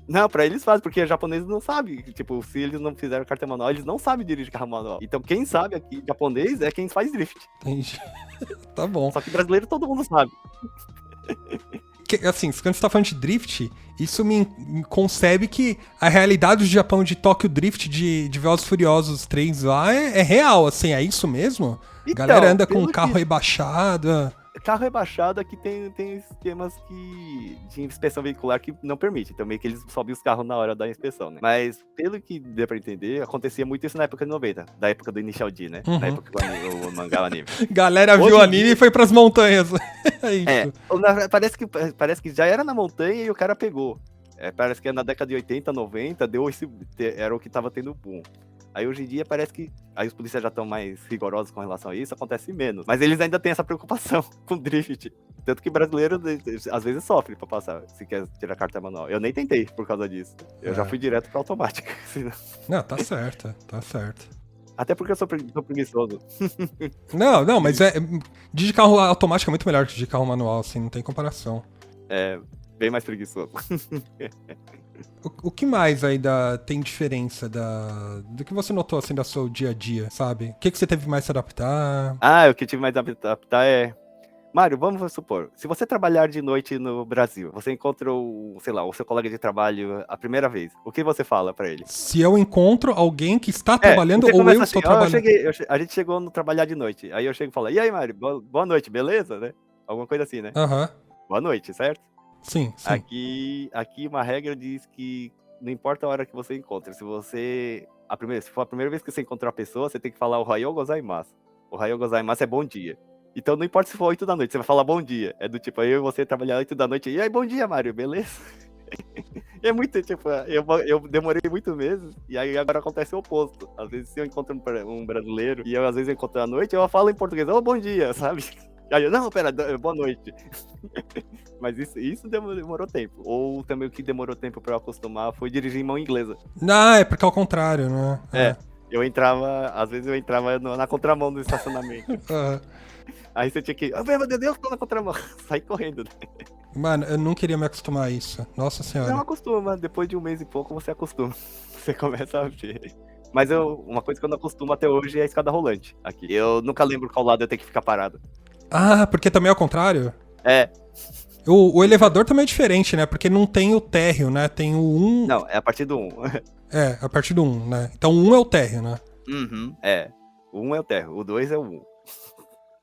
B: Não, pra eles fazem, porque os japoneses não sabem. Tipo, se eles não fizeram carta manual, eles não sabem dirigir carro manual. Então quem sabe aqui, japonês, é quem faz drift.
A: Entendi. Tá bom.
B: Só que brasileiro todo mundo sabe.
A: Assim, quando você tá falando de drift, isso me concebe que a realidade do Japão de Tokyo Drift, de Velozes e Furiosos 3 lá, é real, assim, é isso mesmo?
B: Então,
A: galera anda com
B: pelo
A: o carro
B: que-
A: rebaixado.
B: Carro rebaixado aqui tem esquemas de inspeção veicular que não permite. Então meio que eles sobem os carros na hora da inspeção, né? Mas pelo que deu pra entender, acontecia muito isso na época de 90, da época do Initial D, né?
A: Uhum.
B: Na época que o mangá o anime.
A: Galera
B: Hoje
A: viu o
B: em
A: anime
B: dia-
A: e foi pras montanhas. É isso.
B: Parece que já era na montanha e o cara pegou. Parece que na década de 80, 90, era o que tava tendo boom. Aí hoje em dia parece que aí os policiais já estão mais rigorosos com relação a isso, acontece menos. Mas eles ainda têm essa preocupação com drift. Tanto que brasileiro às vezes sofre pra passar, se quer tirar carta manual. Eu nem tentei por causa disso. Eu já fui direto pra automática.
A: Não, tá certo, tá certo.
B: Até porque eu sou preguiçoso.
A: Não, mas dirigir carro automático é muito melhor que dirigir carro manual, assim, não tem comparação.
B: Bem mais preguiçoso.
A: O que mais ainda tem diferença do que você notou, assim, do seu dia a dia, sabe? O que você teve mais que se adaptar?
B: O que eu tive mais a adaptar é... Mário, vamos supor, se você trabalhar de noite no Brasil, você encontra o seu colega de trabalho a primeira vez, o que você fala pra ele?
A: Se eu encontro alguém que está trabalhando ou eu estou trabalhando.
B: A gente chegou no trabalhar de noite, aí eu chego e falo, e aí, Mário, boa noite, beleza, né? Alguma coisa assim, né?
A: Aham.
B: Boa noite, certo?
A: Sim.
B: Aqui uma regra diz que não importa a hora que você encontra, se for a primeira vez que você encontrou a pessoa, você tem que falar o Ohayou gozaimasu. O Ohayou gozaimasu é bom dia. Então não importa se for 8 da noite, você vai falar bom dia. É do tipo, aí eu e você trabalhar 8 da noite, e aí, bom dia, Mário, beleza? É muito, tipo, eu demorei muitos meses, e aí agora acontece o oposto. Às vezes se eu encontro um brasileiro, e às vezes eu encontro à noite, eu falo em português, bom dia, sabe? Aí eu, não, pera, boa noite. Mas isso demorou tempo. Ou também o que demorou tempo pra eu acostumar foi dirigir em mão inglesa.
A: Não, é porque é o contrário, né?
B: Às vezes eu entrava na contramão do estacionamento. Aí você tinha que, meu Deus, tô na contramão. Sair correndo.
A: Mano, eu não queria me acostumar a isso. Nossa senhora.
B: Não acostuma, depois de um mês e pouco você acostuma. Você começa a ver. Mas uma coisa que eu não acostumo até hoje é a escada rolante aqui. Eu nunca lembro qual lado eu tenho que ficar parado.
A: Ah, porque também é o contrário?
B: É.
A: O elevador também é diferente, né? Porque não tem o térreo, né? Tem o 1...
B: Não, é a partir do 1.
A: É, a partir do 1, né? Então o 1 é o térreo, né?
B: Uhum, O 1 é o térreo, o 2 é o 1.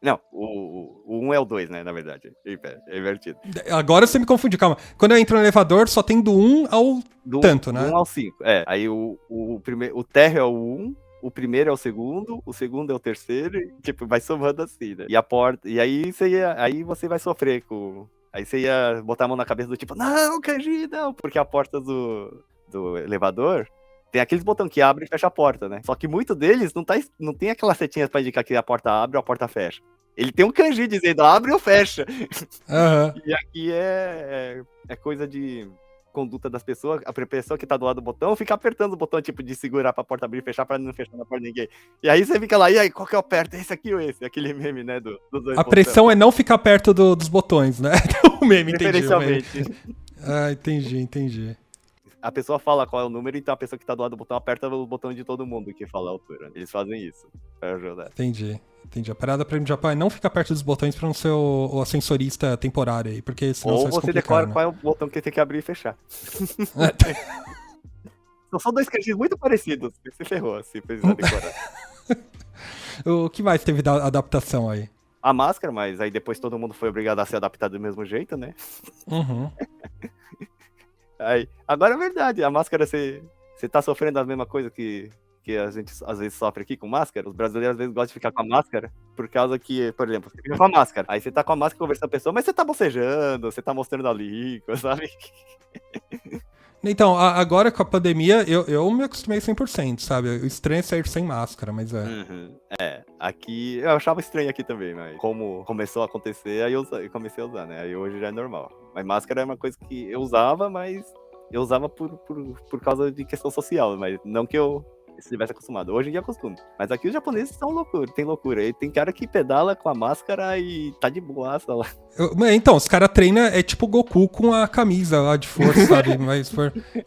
B: Não, o 1 é o 2, né, na verdade. É invertido.
A: Agora você me confundiu, calma. Quando eu entro no elevador, só tem do 1 ao tanto, né?
B: Do 1 ao 5, Aí o térreo é o 1, o primeiro é o segundo é o terceiro, e tipo, vai somando assim, né? E a porta, e aí você vai sofrer com... Aí você ia botar a mão na cabeça do tipo, não, Kanji, não, porque a porta do elevador tem aqueles botões que abre e fecha a porta, né? Só que muito deles não tem aquelas setinhas pra indicar que a porta abre ou a porta fecha. Ele tem um kanji dizendo abre ou fecha.
A: Uhum.
B: E aqui é coisa de conduta das pessoas. A pessoa que tá do lado do botão fica apertando o botão, tipo, de segurar pra porta abrir e fechar pra não fechar na porta de ninguém. E aí você fica lá, e aí, qual que eu aperto? Esse aqui ou esse? Aquele meme, né, dos dois
A: A pressão é não ficar perto dos botões, né? O meme, entendi. Ah, entendi.
B: A pessoa fala qual é o número, então a pessoa que tá do lado do botão aperta o botão de todo mundo que fala a altura. Eles fazem isso pra ajudar.
A: Entendi. A parada pra ir no Japão é não ficar perto dos botões pra não ser o ascensorista temporário aí, porque senão
B: ou
A: vai se
B: você
A: complicar,
B: decora
A: né?
B: qual é o botão que tem que abrir e fechar. São dois kanjis muito parecidos. Você ferrou, se precisar decorar.
A: O que mais teve da adaptação aí?
B: A máscara, mas aí depois todo mundo foi obrigado a se adaptar do mesmo jeito, né?
A: Uhum.
B: Aí, agora é verdade, a máscara, você tá sofrendo a mesma coisa que a gente às vezes sofre aqui com máscara. Os brasileiros às vezes gostam de ficar com a máscara, por causa que, por exemplo, você fica com a máscara, aí você tá com a máscara conversando com a pessoa, mas você tá bocejando, você tá mostrando a língua, sabe?
A: Então, agora com a pandemia, eu me acostumei 100%, sabe? O estranho é sair sem máscara, mas é.
B: Uhum. Aqui, eu achava estranho aqui também, mas como começou a acontecer, aí eu comecei a usar, né? Aí hoje já é normal. Mas máscara é uma coisa que eu usava, mas eu usava por causa de questão social, mas não que eu estivesse acostumado. Hoje em dia acostumo. Mas aqui os japoneses são loucura, tem loucura. E tem cara que pedala com a máscara e tá de boaça lá.
A: Então, os caras treinam, é tipo Goku com a camisa lá de força, sabe? Mas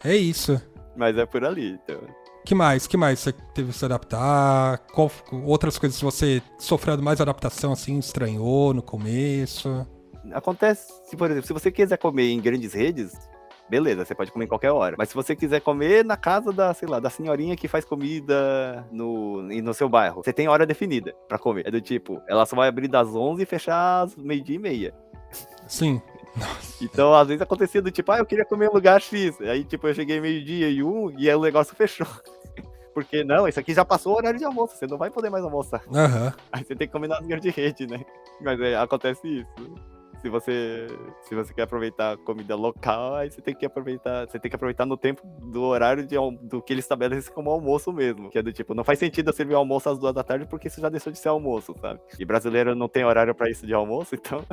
A: é isso.
B: Mas é por ali, então.
A: Que mais você teve que se adaptar? Outras coisas que você sofreu mais adaptação, assim, estranhou no começo?
B: Acontece, por exemplo, se você quiser comer em grandes redes, beleza, você pode comer em qualquer hora. Mas se você quiser comer na casa da senhorinha que faz comida no seu bairro, você tem hora definida pra comer. É do tipo, ela só vai abrir das 11 e fechar às 12:30.
A: Sim.
B: Então, às vezes acontecia do tipo, eu queria comer em lugar X. Aí, tipo, eu cheguei 12:00 e 1 e aí o negócio fechou. Porque, não, isso aqui já passou o horário de almoço, você não vai poder mais almoçar.
A: Uhum.
B: Aí você tem que comer nas grandes redes, né? Mas acontece isso. Se você quer aproveitar a comida local, aí você tem que aproveitar no tempo do horário do que eles estabelecem como almoço mesmo. Que é do tipo, não faz sentido eu servir almoço às 2 da tarde porque isso já deixou de ser almoço, sabe? E brasileiro não tem horário pra isso de almoço, então...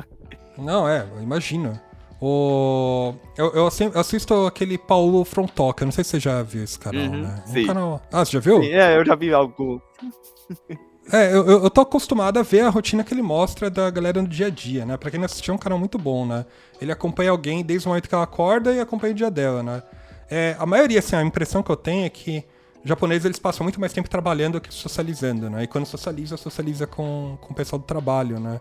A: Não, eu imagino. Eu assisto aquele Paulo Frontoca, não sei se você já viu esse canal, né?
B: Sim.
A: Você já viu?
B: Sim, eu já vi algo...
A: Eu tô acostumado a ver a rotina que ele mostra da galera no dia a dia, né? Pra quem não assistiu, é um canal muito bom, né? Ele acompanha alguém desde o momento que ela acorda e acompanha o dia dela, né? A maioria, assim, a impressão que eu tenho é que os japoneses, eles passam muito mais tempo trabalhando do que socializando, né? E quando socializa com o pessoal do trabalho, né?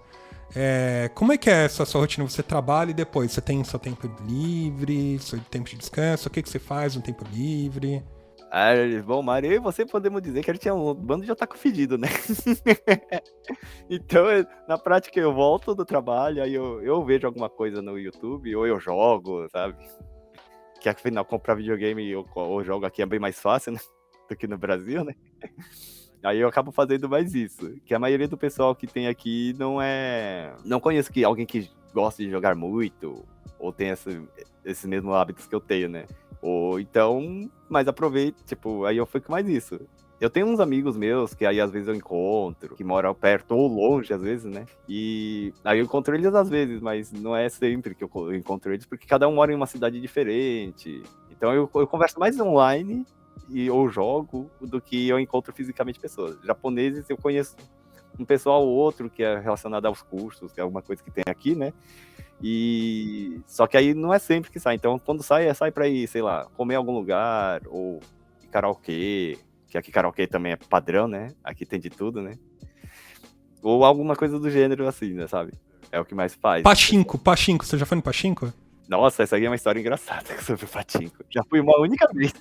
A: Como é que é essa sua rotina? Você trabalha e depois você tem seu tempo livre, seu tempo de descanso? O que você faz no tempo livre?
B: Bom, Mário, eu e você podemos dizer que a gente é um bando de otaku fedido, né? Então, na prática, eu volto do trabalho, aí eu vejo alguma coisa no YouTube, ou eu jogo, sabe? Que afinal, comprar videogame ou jogo aqui é bem mais fácil, né? Do que no Brasil, né? Aí eu acabo fazendo mais isso. Que a maioria do pessoal que tem aqui não conheço alguém que gosta de jogar muito, ou tem esses mesmos hábitos que eu tenho, né? Ou então, mas aproveito, tipo, aí eu fico mais isso. Eu tenho uns amigos meus que aí às vezes eu encontro, que moram perto ou longe às vezes, né? E aí eu encontro eles às vezes, mas não é sempre que eu encontro eles, porque cada um mora em uma cidade diferente. Então eu converso mais online ou jogo do que eu encontro fisicamente pessoas. Japoneses eu conheço um pessoal ou outro que é relacionado aos cursos, que é alguma coisa que tem aqui, né? E só que aí não é sempre que sai. Então quando sai pra ir, sei lá, comer em algum lugar ou karaokê, que aqui karaokê também é padrão, né? Aqui tem de tudo, né? Ou alguma coisa do gênero assim, né, sabe? É o que mais faz.
A: Pachinko, você já foi no Pachinko?
B: Nossa, essa aí é uma história engraçada sobre o Pachinko. Já fui uma única vez.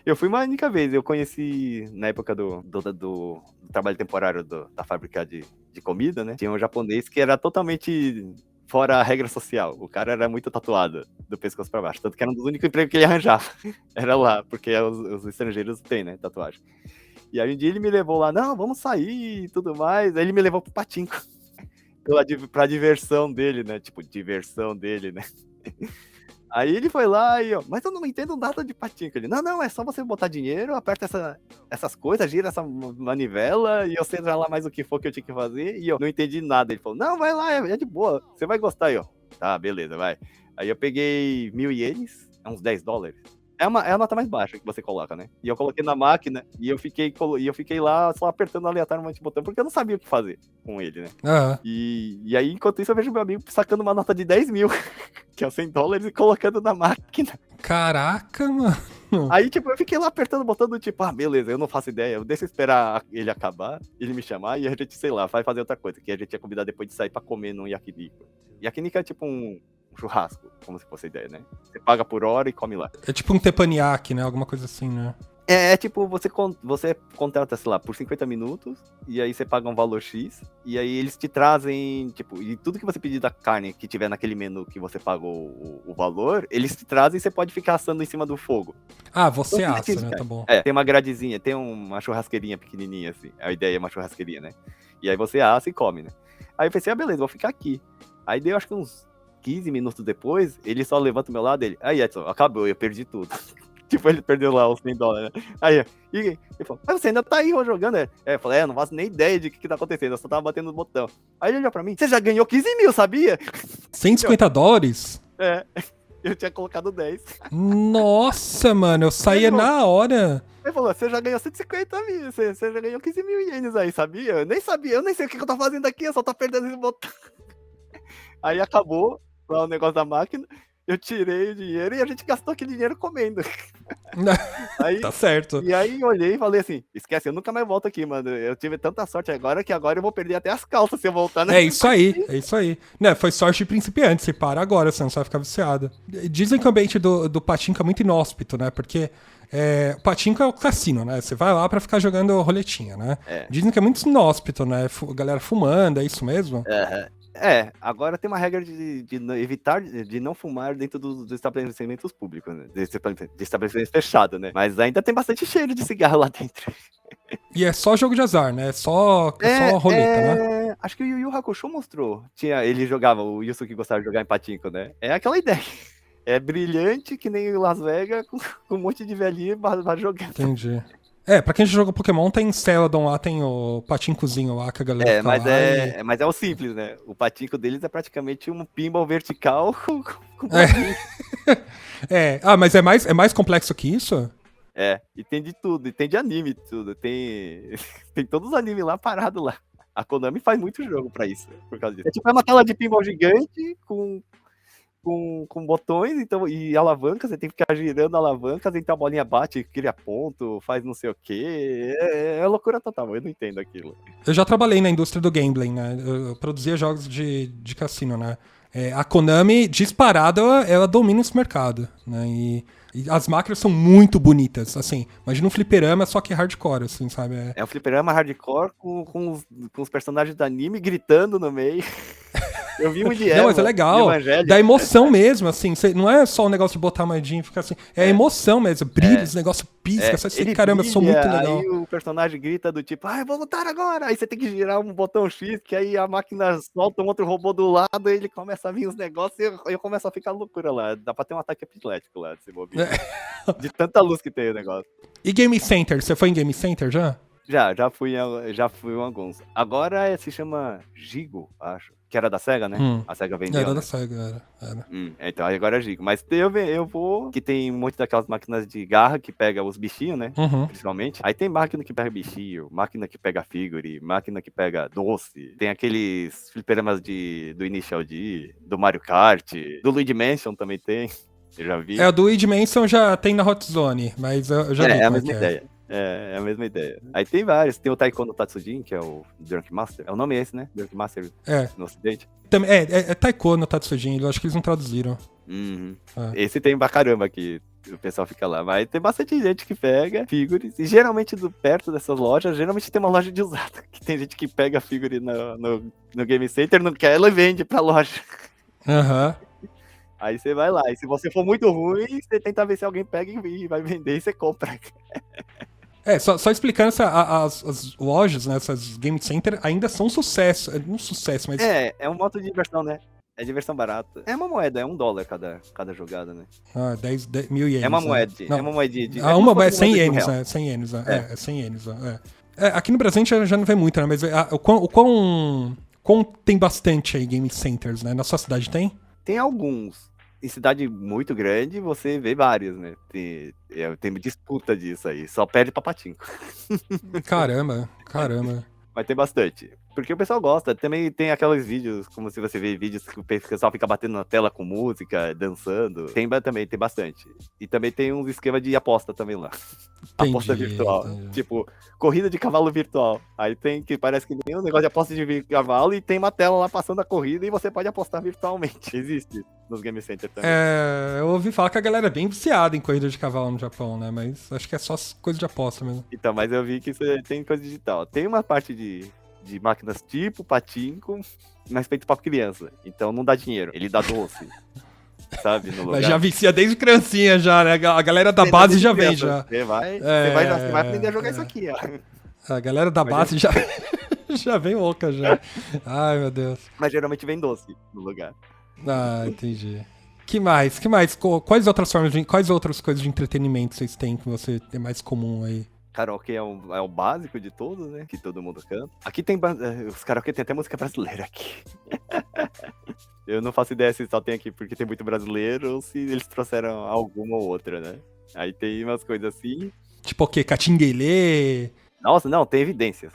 B: Eu fui uma única vez. Eu conheci na época do trabalho temporário da fábrica de comida, né? Tinha um japonês que era totalmente fora a regra social. O cara era muito tatuado do pescoço pra baixo. Tanto que era um dos únicos empregos que ele arranjava. Era lá, porque os estrangeiros têm, né? Tatuagem. E aí um dia ele me levou lá, não, vamos sair e tudo mais. Aí ele me levou pro Pachinko. Pra diversão dele, né? Tipo, diversão dele, né? Aí ele foi lá e, ó, mas eu não entendo nada de Pachinko. Ele, não, é só você botar dinheiro, aperta essas coisas, gira essa manivela e eu sei lá mais o que for que eu tinha que fazer. E eu não entendi nada. Ele falou, não, vai lá, é de boa, você vai gostar aí, ó. Tá, beleza, vai. Aí eu peguei 1.000 ienes, uns $10. É a nota mais baixa que você coloca, né? E eu coloquei na máquina e eu fiquei lá só apertando aleatoriamente o botão, porque eu não sabia o que fazer com ele, né?
A: Uhum.
B: E aí, enquanto isso, eu vejo meu amigo sacando uma nota de 10 mil, que é $100, e colocando na máquina.
A: Caraca, mano.
B: Aí, tipo, eu fiquei lá apertando o botão do tipo, beleza, eu não faço ideia, eu deixo esperar ele acabar, ele me chamar, e a gente, sei lá, vai fazer outra coisa, que a gente ia convidar depois de sair pra comer num yakiniku. Yakiniku é tipo um churrasco, como se fosse a ideia, né? Você paga por hora e come lá.
A: É tipo um teppanyaki, né? Alguma coisa assim, né?
B: É tipo, você contrata, sei lá, por 50 minutos, e aí você paga um valor X, e aí eles te trazem, tipo, e tudo que você pedir da carne que tiver naquele menu que você pagou o valor, eles te trazem e você pode ficar assando em cima do fogo.
A: Você
B: Então,
A: assa, né? Tá bom.
B: Tem uma gradezinha, tem uma churrasqueirinha pequenininha, assim, a ideia é uma churrasqueirinha, né? E aí você assa e come, né? Aí eu pensei, beleza, vou ficar aqui. Aí deu, acho que uns 15 minutos depois, ele só levanta o meu lado, aí Edson, acabou, eu perdi tudo. Tipo, ele perdeu lá os $100, né? Aí, ele falou, mas você ainda tá aí jogando, né? Eu falei, eu não faço nem ideia de que tá acontecendo, eu só tava batendo no botão. Aí ele olhou pra mim, você já ganhou 15 mil, sabia?
A: $150?
B: Eu tinha colocado 10.
A: Nossa, mano, eu saía na hora.
B: Ele falou, você já ganhou 150 mil, você já ganhou 15 mil ienes aí, sabia? Eu nem sabia, eu nem sei o que eu tô fazendo aqui, eu só tô perdendo esse botão. Aí acabou lá o negócio da máquina, eu tirei o dinheiro e a gente gastou aquele dinheiro comendo. Aí,
A: tá certo.
B: E aí olhei e falei assim, esquece, eu nunca mais volto aqui, mano. Eu tive tanta sorte agora que agora eu vou perder até as calças se eu voltar, né?
A: É isso aí. Né, foi sorte de principiante, você para agora, senão você vai ficar viciado. Dizem que o ambiente do Pachinko é muito inóspito, né? Porque o Pachinko é o cassino, né? Você vai lá pra ficar jogando roletinha, né? Dizem que é muito inóspito, né? Galera fumando, é isso mesmo?
B: Agora tem uma regra de evitar de não fumar dentro dos estabelecimentos públicos, né? De estabelecimentos fechados, né? Mas ainda tem bastante cheiro de cigarro lá dentro.
A: E é só jogo de azar, né? É só roleta, né?
B: Acho que o Yu Yu Hakusho mostrou. Ele jogava, o Yusuke gostava de jogar em Pachinko, né? É aquela ideia. É brilhante, que nem Las Vegas, com um monte de velhinho jogando.
A: Entendi. Pra quem já jogou Pokémon, tem Celadon lá, tem o patincozinho lá que a galera
B: mas é o simples, né? O patinco deles é praticamente um pinball vertical com
A: mas é mais complexo que isso?
B: E tem de tudo, e tem de anime tudo, tem todos os animes lá parados lá. A Konami faz muito jogo pra isso, por causa disso. É tipo uma tela de pinball gigante com com botões então, e alavancas, você tem que ficar girando alavancas, então a bolinha bate, cria ponto, faz não sei o quê. É loucura total, eu não entendo aquilo.
A: Eu já trabalhei na indústria do gambling, né? Eu produzia jogos de cassino, né? A Konami, disparada, ela domina esse mercado, né? E as máquinas são muito bonitas, assim. Imagina um fliperama, só que hardcore, assim, sabe?
B: É um fliperama hardcore com os personagens do anime gritando no meio. Eu vi um de Eva,
A: não, mas é legal. Dá emoção mesmo, assim. Não é só um negócio de botar a moedinha e ficar assim. É emoção mesmo. Brilha, esse negócio pisca. Você assim, caramba, eu sou muito legal.
B: Aí o personagem grita do tipo, vou lutar agora. Aí você tem que girar um botão X, que aí a máquina solta um outro robô do lado, e ele começa a vir os negócios e eu começo a ficar loucura lá. Dá pra ter um ataque epilético lá, desse bobinho. De tanta luz que tem o negócio.
A: E Game Center? Você foi em Game Center já?
B: Já fui em alguns. Agora se chama Gigo, acho. Que era da SEGA, né? A SEGA vendeu.
A: Era da SEGA, era.
B: Então agora é Gigo. Mas eu vou, que tem um monte daquelas máquinas de garra que pega os bichinhos, né? Principalmente. Aí tem máquina que pega bichinho, máquina que pega figure, máquina que pega doce. Tem aqueles fliperamas do Initial D, do Mario Kart, do Luigi Mansion também tem. Eu já vi.
A: O do Luigi Mansion já tem na Hot Zone, mas eu já vi.
B: É a mesma ideia. É a mesma ideia. Aí tem vários. Tem o Taiko no Tatsujin, que é o Drunk Master. É o nome esse, né? Drunk Master no ocidente.
A: É Taiko no Tatsujin. Eu acho que eles não traduziram.
B: Esse tem pra caramba aqui. O pessoal fica lá. Mas tem bastante gente que pega figures. E geralmente perto dessas lojas, geralmente tem uma loja de usado. Que tem gente que pega figure no Game Center, não quer, ela vende pra loja. Aí você vai lá. E se você for muito ruim, você tenta ver se alguém pega e vai vender e você compra.
A: Só explicando, as lojas, né, essas Game Center ainda são um sucesso. Um sucesso, mas...
B: É um modo de diversão, né? É diversão barata. É uma moeda, é $1 cada jogada, né?
A: 10 mil ienes.
B: É uma moeda. É uma moedinha de...
A: uma é 100 ienes, né? 100 ienes, né? É 100 ienes, né? Aqui no Brasil a gente já não vê muito, né? Mas o quão tem bastante aí Game Centers, né? Na sua cidade tem?
B: Tem alguns. Em cidade muito grande, você vê vários, né? Tem disputa disso aí. Só perde pra Patinco.
A: Caramba.
B: Mas tem bastante. Porque o pessoal gosta. Também tem aqueles vídeos, como se você vê vídeos que o pessoal fica batendo na tela com música, dançando. Também tem bastante. E também tem uns esquemas de aposta também lá. Aposta virtual. Tipo, corrida de cavalo virtual. Aí tem que parece que nem um negócio de aposta de cavalo e tem uma tela lá passando a corrida e você pode apostar virtualmente. Existe nos Game Center também.
A: Eu ouvi falar que a galera é bem viciada em corrida de cavalo no Japão, né? Mas acho que é só coisa de aposta mesmo.
B: Então, mas eu vi que isso tem coisa digital. Tem uma parte de máquinas tipo Patinco, mas feito pra criança. Então não dá dinheiro, ele dá doce. Sabe, no lugar.
A: Mas já vicia desde criancinha já, né? A galera da base já vem já.
B: Você vai aprender a jogar isso aqui, ó.
A: A galera da base já vem louca já. Ai, meu Deus.
B: Mas geralmente vem doce no lugar.
A: Entendi. Que mais? Quais outras coisas de entretenimento vocês têm que você é mais comum aí?
B: Karaokê é o básico de todos, né? Que todo mundo canta. Aqui tem... Os karaokê tem até música brasileira aqui. Eu não faço ideia se só tem aqui porque tem muito brasileiro ou se eles trouxeram alguma ou outra, né? Aí tem umas coisas assim.
A: Tipo o quê? Catinguelê?
B: Nossa, não, tem evidências.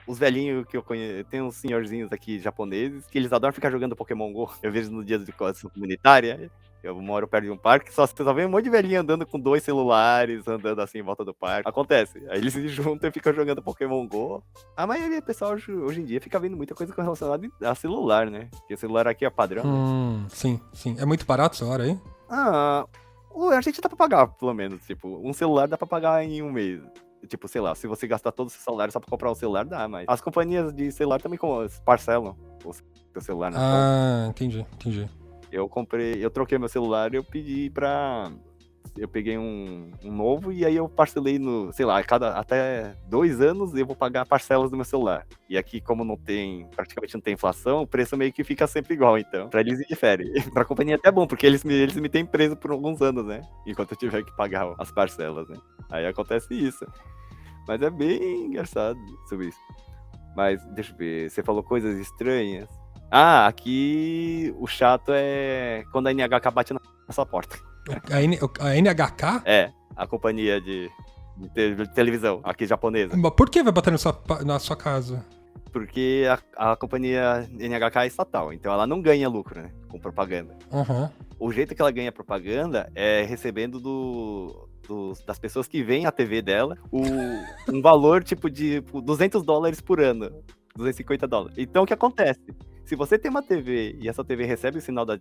B: Os velhinhos que eu conheço, tem uns senhorzinhos aqui japoneses que eles adoram ficar jogando Pokémon GO. Eu vejo nos dias de coisa comunitária. Eu moro perto de um parque, só vem um monte de velhinho andando com 2 celulares, andando assim em volta do parque. Acontece. Aí eles se juntam e ficam jogando Pokémon GO. A maioria do pessoal hoje em dia fica vendo muita coisa relacionada a celular, né? Porque o celular aqui é padrão. Né?
A: Sim. É muito barato essa hora aí?
B: A gente dá pra pagar, pelo menos. Tipo, um celular dá pra pagar em um mês. Tipo, sei lá, se você gastar todos os seus salários só pra comprar um celular, dá, mas as companhias de celular também parcelam o seu celular na conta.
A: Entendi.
B: Eu troquei meu celular e eu peguei um novo e aí eu parcelei sei lá, até 2 anos eu vou pagar parcelas do meu celular. E aqui, como praticamente não tem inflação, o preço meio que fica sempre igual, então. Pra eles difere. Pra companhia é até bom, porque eles me têm preso por alguns anos, né? Enquanto eu tiver que pagar as parcelas, né? Aí acontece isso. Mas é bem engraçado sobre isso. Mas, deixa eu ver, você falou coisas estranhas. Aqui o chato é quando a NHK bate na sua porta.
A: A NHK?
B: É, a companhia de televisão, aqui japonesa.
A: Mas por que vai bater na sua casa?
B: Porque a companhia NHK é estatal, então ela não ganha lucro, né, com propaganda.
A: Uhum.
B: O jeito que ela ganha propaganda é recebendo das pessoas que veem a TV dela um valor tipo de $200 por ano, $250. Então o que acontece? Se você tem uma TV e essa TV recebe o sinal da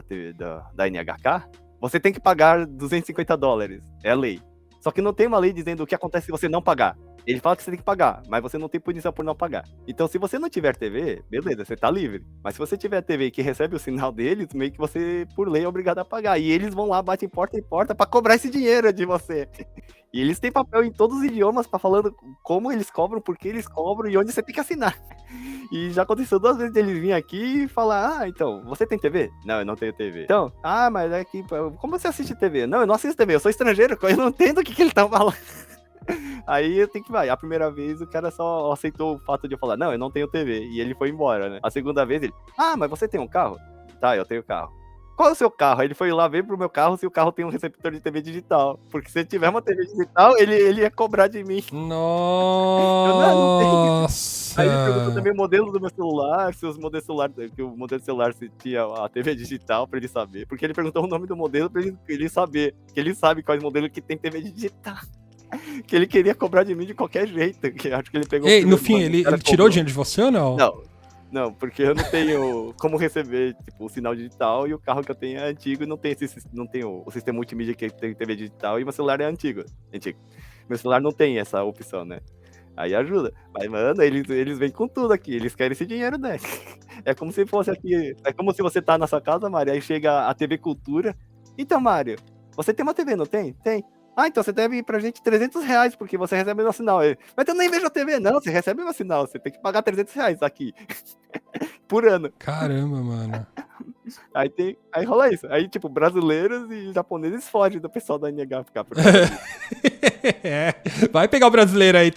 B: TV da NHK, você tem que pagar $250. É a lei. Só que não tem uma lei dizendo o que acontece se você não pagar. Ele fala que você tem que pagar, mas você não tem punição por não pagar. Então, se você não tiver TV, beleza, você tá livre. Mas se você tiver TV que recebe o sinal deles, meio que você, por lei, é obrigado a pagar. E eles vão lá, batem porta em porta pra cobrar esse dinheiro de você. E eles têm papel em todos os idiomas pra falando como eles cobram, por que eles cobram e onde você tem que assinar. E já aconteceu 2 vezes eles virem aqui e falar, então, você tem TV? Não, eu não tenho TV. Então, mas é que, como você assiste TV? Não, eu não assisto TV, eu sou estrangeiro, eu não entendo o que ele tá falando. Aí eu tenho que vai. A primeira vez o cara só aceitou o fato de eu falar, não, eu não tenho TV. E ele foi embora, né? A segunda vez ele, mas você tem um carro? Tá, eu tenho carro. Qual é o seu carro? Aí ele foi lá ver pro meu carro se o carro tem um receptor de TV digital. Porque se ele tiver uma TV digital, ele ia cobrar de mim.
A: Nossa!
B: Aí ele perguntou também o modelo do meu celular, se os modelos celular, que o modelo de celular se tinha a TV digital pra ele saber. Porque ele perguntou o nome do modelo pra ele saber. Que ele sabe quais modelos que tem TV digital. Que ele queria cobrar de mim de qualquer jeito. Que acho que ele pegou.
A: Ei, no fim, ele tirou dinheiro de você ou não?
B: Não, porque eu não tenho como receber tipo, o sinal digital e o carro que eu tenho é antigo e não tem o sistema multimídia que tem TV digital e meu celular é antigo. Meu celular não tem essa opção, né? Aí ajuda. Mas, mano, eles vêm com tudo aqui, eles querem esse dinheiro, né? É como se fosse aqui. É como se você tá na sua casa, Mário, aí chega a TV Cultura. Então, Mário, você tem uma TV, não tem? Tem. Então você deve ir pra gente R$300, porque você recebe meu sinal. Mas eu nem vejo a TV, não. Você recebe meu sinal. Você tem que pagar R$300 aqui. Por ano.
A: Caramba, mano.
B: Aí rola isso. Aí, tipo, brasileiros e japoneses fogem do pessoal da NH ficar por
A: vai pegar o brasileiro aí.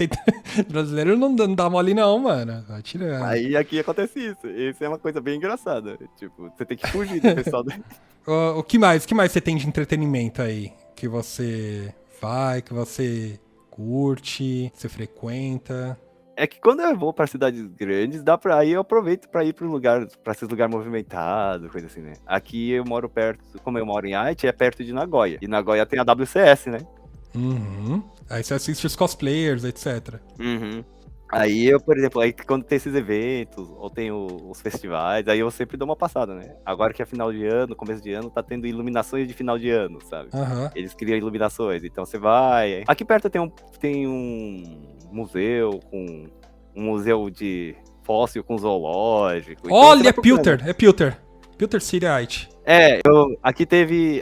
A: Brasileiro não dá mole não, mano. Vai tirando.
B: Aí aqui acontece isso. Isso é uma coisa bem engraçada. Tipo, você tem que fugir do pessoal da...
A: O que mais você tem de entretenimento aí? Que você vai, que você curte, você frequenta?
B: É que quando eu vou pra cidades grandes, aí eu aproveito pra ir pra esses lugares movimentados, coisa assim, né? Aqui eu moro perto, como eu moro em Aichi, é perto de Nagoya. E Nagoya tem a WCS, né?
A: Uhum. Aí você assiste os cosplayers, etc.
B: Uhum. Aí eu, por exemplo, quando tem esses eventos, ou tem os festivais, aí eu sempre dou uma passada, né? Agora que é final de ano, começo de ano, tá tendo iluminações de final de ano, sabe?
A: Uhum.
B: Eles criam iluminações, então você vai... Aqui perto tem um museu um museu de fóssil com zoológico.
A: Olha, então é Pilter City Aichi.
B: Aqui teve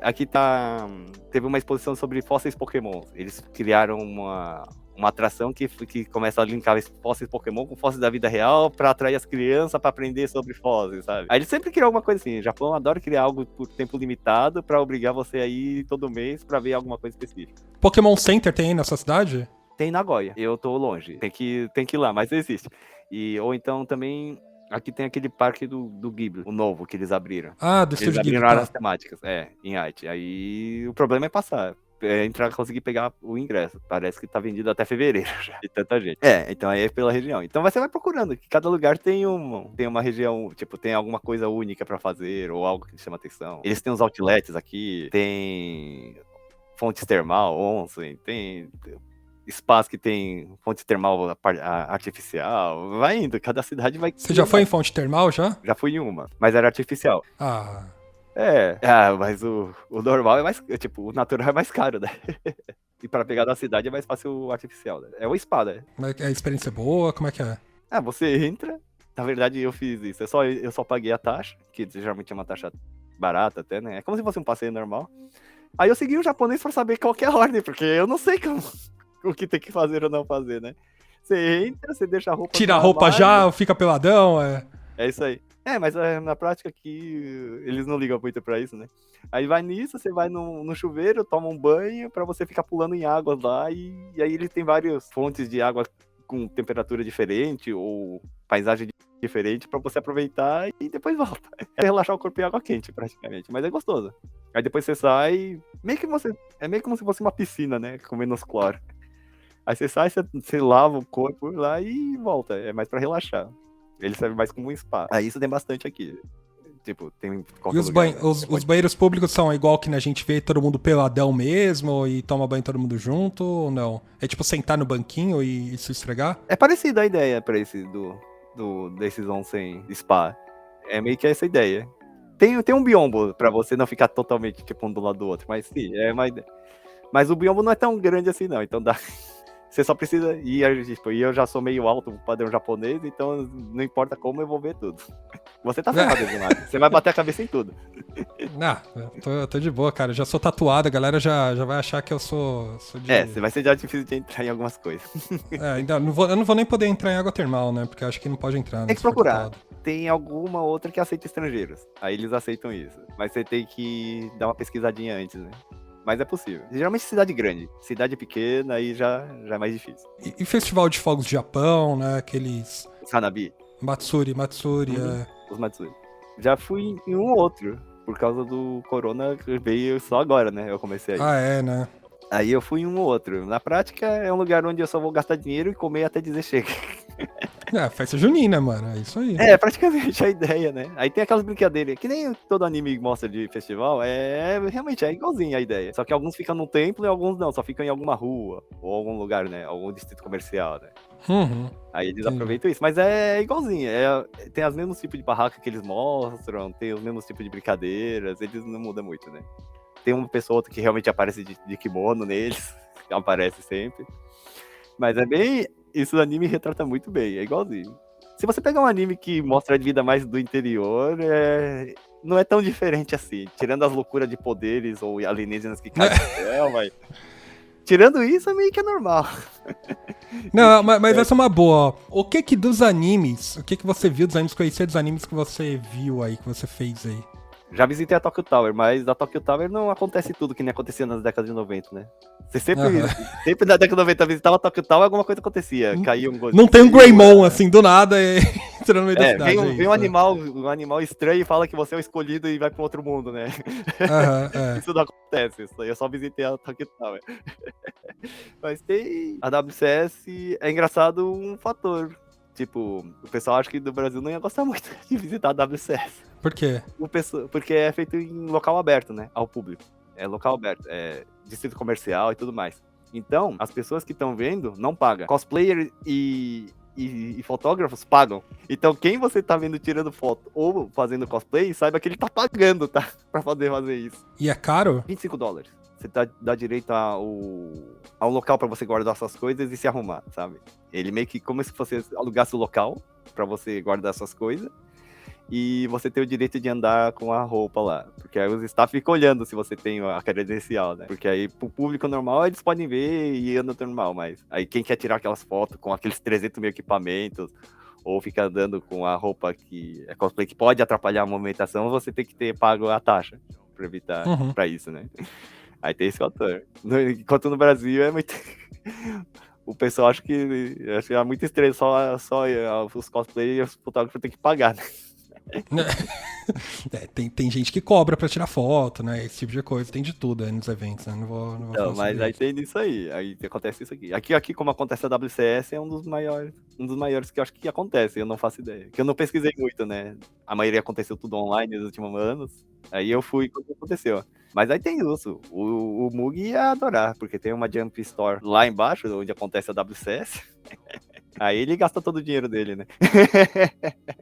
B: uma exposição sobre fósseis Pokémon. Eles criaram uma atração que começa a linkar fósseis Pokémon com fósseis da vida real pra atrair as crianças pra aprender sobre fósseis, sabe? Aí eles sempre criam alguma coisa assim. O Japão adora criar algo por tempo limitado pra obrigar você a ir todo mês pra ver alguma coisa específica.
A: Pokémon Center tem aí na sua cidade?
B: Tem em Nagoya. Eu tô longe. Tem que ir lá, mas existe. Ou então também... Aqui tem aquele parque do Ghibli, o novo que eles abriram.
A: Do estúdio
B: Ghibli. Eles
A: abriram
B: áreas temáticas, em Aichi. Aí o problema é passar. Conseguir pegar o ingresso. Parece que tá vendido até fevereiro já, de tanta gente. Então aí é pela região. Então você vai procurando, que cada lugar tem uma região, tipo, tem alguma coisa única pra fazer, ou algo que chama atenção. Eles têm os outlets aqui, tem fontes termal, onsen, tem espaço que tem fonte termal artificial, vai indo, cada cidade vai...
A: Você já foi em fonte termal, já?
B: Já fui em uma, mas era artificial. Mas o normal é mais, tipo, o natural é mais caro, né? E pra pegar da cidade é mais fácil o artificial, né? É uma espada, né?
A: A experiência é boa? Como é que é?
B: Você entra, na verdade eu fiz isso, eu só paguei a taxa, que geralmente é uma taxa barata até, né? É como se fosse um passeio normal. Aí eu segui o japonês pra saber qual que é a ordem, porque eu não sei o que tem que fazer ou não fazer, né? Você entra, você deixa a roupa...
A: Tira a roupa já, fica peladão,
B: É isso aí. Mas na prática aqui, eles não ligam muito pra isso, né? Aí vai nisso, você vai no chuveiro, toma um banho pra você ficar pulando em águas lá, e aí ele tem várias fontes de água com temperatura diferente, ou paisagem diferente pra você aproveitar e depois volta. É relaxar o corpo em água quente, praticamente, mas é gostoso. Aí depois você sai, é meio como se fosse uma piscina, né? Com menos cloro. Aí você sai, você lava o corpo lá e volta. É mais pra relaxar. Ele serve mais como um spa. Aí isso tem bastante aqui. Tipo, tem em
A: E
B: qualquer
A: os,
B: lugar. Né?
A: os banheiros públicos são igual que a gente vê todo mundo peladão mesmo e toma banho todo mundo junto ou não? É tipo sentar no banquinho e se esfregar?
B: É parecida a ideia pra esse desses onsen spa. É meio que essa ideia. Tem um biombo pra você não ficar totalmente tipo um do lado do outro, mas sim, é uma ideia. Mas o biombo não é tão grande assim não, então dá. Você só precisa ir, tipo, e eu já sou meio alto, padrão japonês, então não importa como eu vou ver tudo. Você tá ferrado, Eduardo. Você vai bater a cabeça em tudo.
A: Eu tô de boa, cara. Eu já sou tatuado, a galera já vai achar que eu sou de...
B: Você vai ser já difícil de entrar em algumas coisas.
A: Ainda eu não vou nem poder entrar em água termal, né? Porque eu acho que não pode entrar.
B: Tem
A: Né,
B: que procurar. Tem alguma outra que aceita estrangeiros. Aí eles aceitam isso. Mas você tem que dar uma pesquisadinha antes, né? Mas é possível. Geralmente cidade grande. Cidade pequena, aí já é mais difícil.
A: E festival de fogos do Japão, né? Aqueles...
B: Os Hanabi.
A: Matsuri,
B: Os Matsuri. Já fui em um ou outro. Por causa do corona, veio só agora, né? Eu comecei aí.
A: Né?
B: Aí eu fui em um ou outro. Na prática, é um lugar onde eu só vou gastar dinheiro e comer até dizer chega.
A: Festa junina, mano. É isso aí.
B: É, praticamente a ideia, né? Aí tem aquelas brincadeiras, que nem todo anime mostra de festival, realmente é igualzinho a ideia. Só que alguns ficam num templo e alguns não, só ficam em alguma rua, ou algum lugar, né? Algum distrito comercial, né?
A: Uhum.
B: Aí eles aproveitam isso, mas é igualzinho, tem os mesmos tipos de barraca que eles mostram, tem os mesmos tipos de brincadeiras, eles não mudam muito, né? Tem uma pessoa outra que realmente aparece de kimono neles, que aparece sempre. Mas é bem... Isso o anime retrata muito bem, é igualzinho. Se você pegar um anime que mostra a vida mais do interior, não é tão diferente assim. Tirando as loucuras de poderes ou alienígenas que caem do céu, mas... Tirando isso, é meio que é normal.
A: Não, mas essa é uma boa. Ó. O que dos animes, o que você viu dos animes, conhecer dos animes que você viu aí, que você fez aí?
B: Já visitei a Tokyo Tower, mas da Tokyo Tower não acontece tudo que nem acontecia nas décadas de 90, né? Você sempre na década de 90 visitava a Tokyo Tower, alguma coisa acontecia. Caía um Godzilla.
A: Não tem um Greymon, assim, do nada, entrando no meio da cidade.
B: Vem um animal estranho e fala que você é o escolhido e vai pro outro mundo, né? Isso não acontece, isso aí eu só visitei a Tokyo Tower. Mas tem... A WCS é engraçado um fator. Tipo, o pessoal acha que do Brasil não ia gostar muito de visitar a WCS.
A: Por quê?
B: Porque é feito em local aberto, né? Ao público. É local aberto, é distrito comercial e tudo mais. Então, as pessoas que estão vendo não pagam. Cosplayer e fotógrafos pagam. Então, quem você tá vendo tirando foto ou fazendo cosplay, saiba que ele tá pagando, tá? Pra poder fazer isso.
A: E é caro?
B: $25. Você dá direito ao local pra você guardar suas coisas e se arrumar, sabe? Ele meio que como se você alugasse o local pra você guardar suas coisas. E você tem o direito de andar com a roupa lá. Porque aí os staff ficam olhando se você tem a credencial, né? Porque aí pro público normal eles podem ver e andam normal, mas aí quem quer tirar aquelas fotos com aqueles 300 mil equipamentos ou fica andando com a roupa que é cosplay que pode atrapalhar a movimentação, você tem que ter pago a taxa pra evitar pra isso, né? Aí tem esse fator. Enquanto no Brasil é muito... O pessoal acha que é muito estranho, só os cosplayers e os fotógrafos têm que pagar, né?
A: Tem gente que cobra pra tirar foto, né? Esse tipo de coisa, tem de tudo aí nos eventos, né? Não vou
B: mas aí tem isso aí acontece isso aqui. Aqui, como acontece a WCS, é um dos maiores que eu acho que acontece, eu não faço ideia. Que eu não pesquisei muito, né? A maioria aconteceu tudo online nos últimos anos. Aí eu fui quando aconteceu. Mas aí tem isso. O Mug ia adorar, porque tem uma Jump Store lá embaixo, onde acontece a WCS. Aí ele gasta todo o dinheiro dele, né?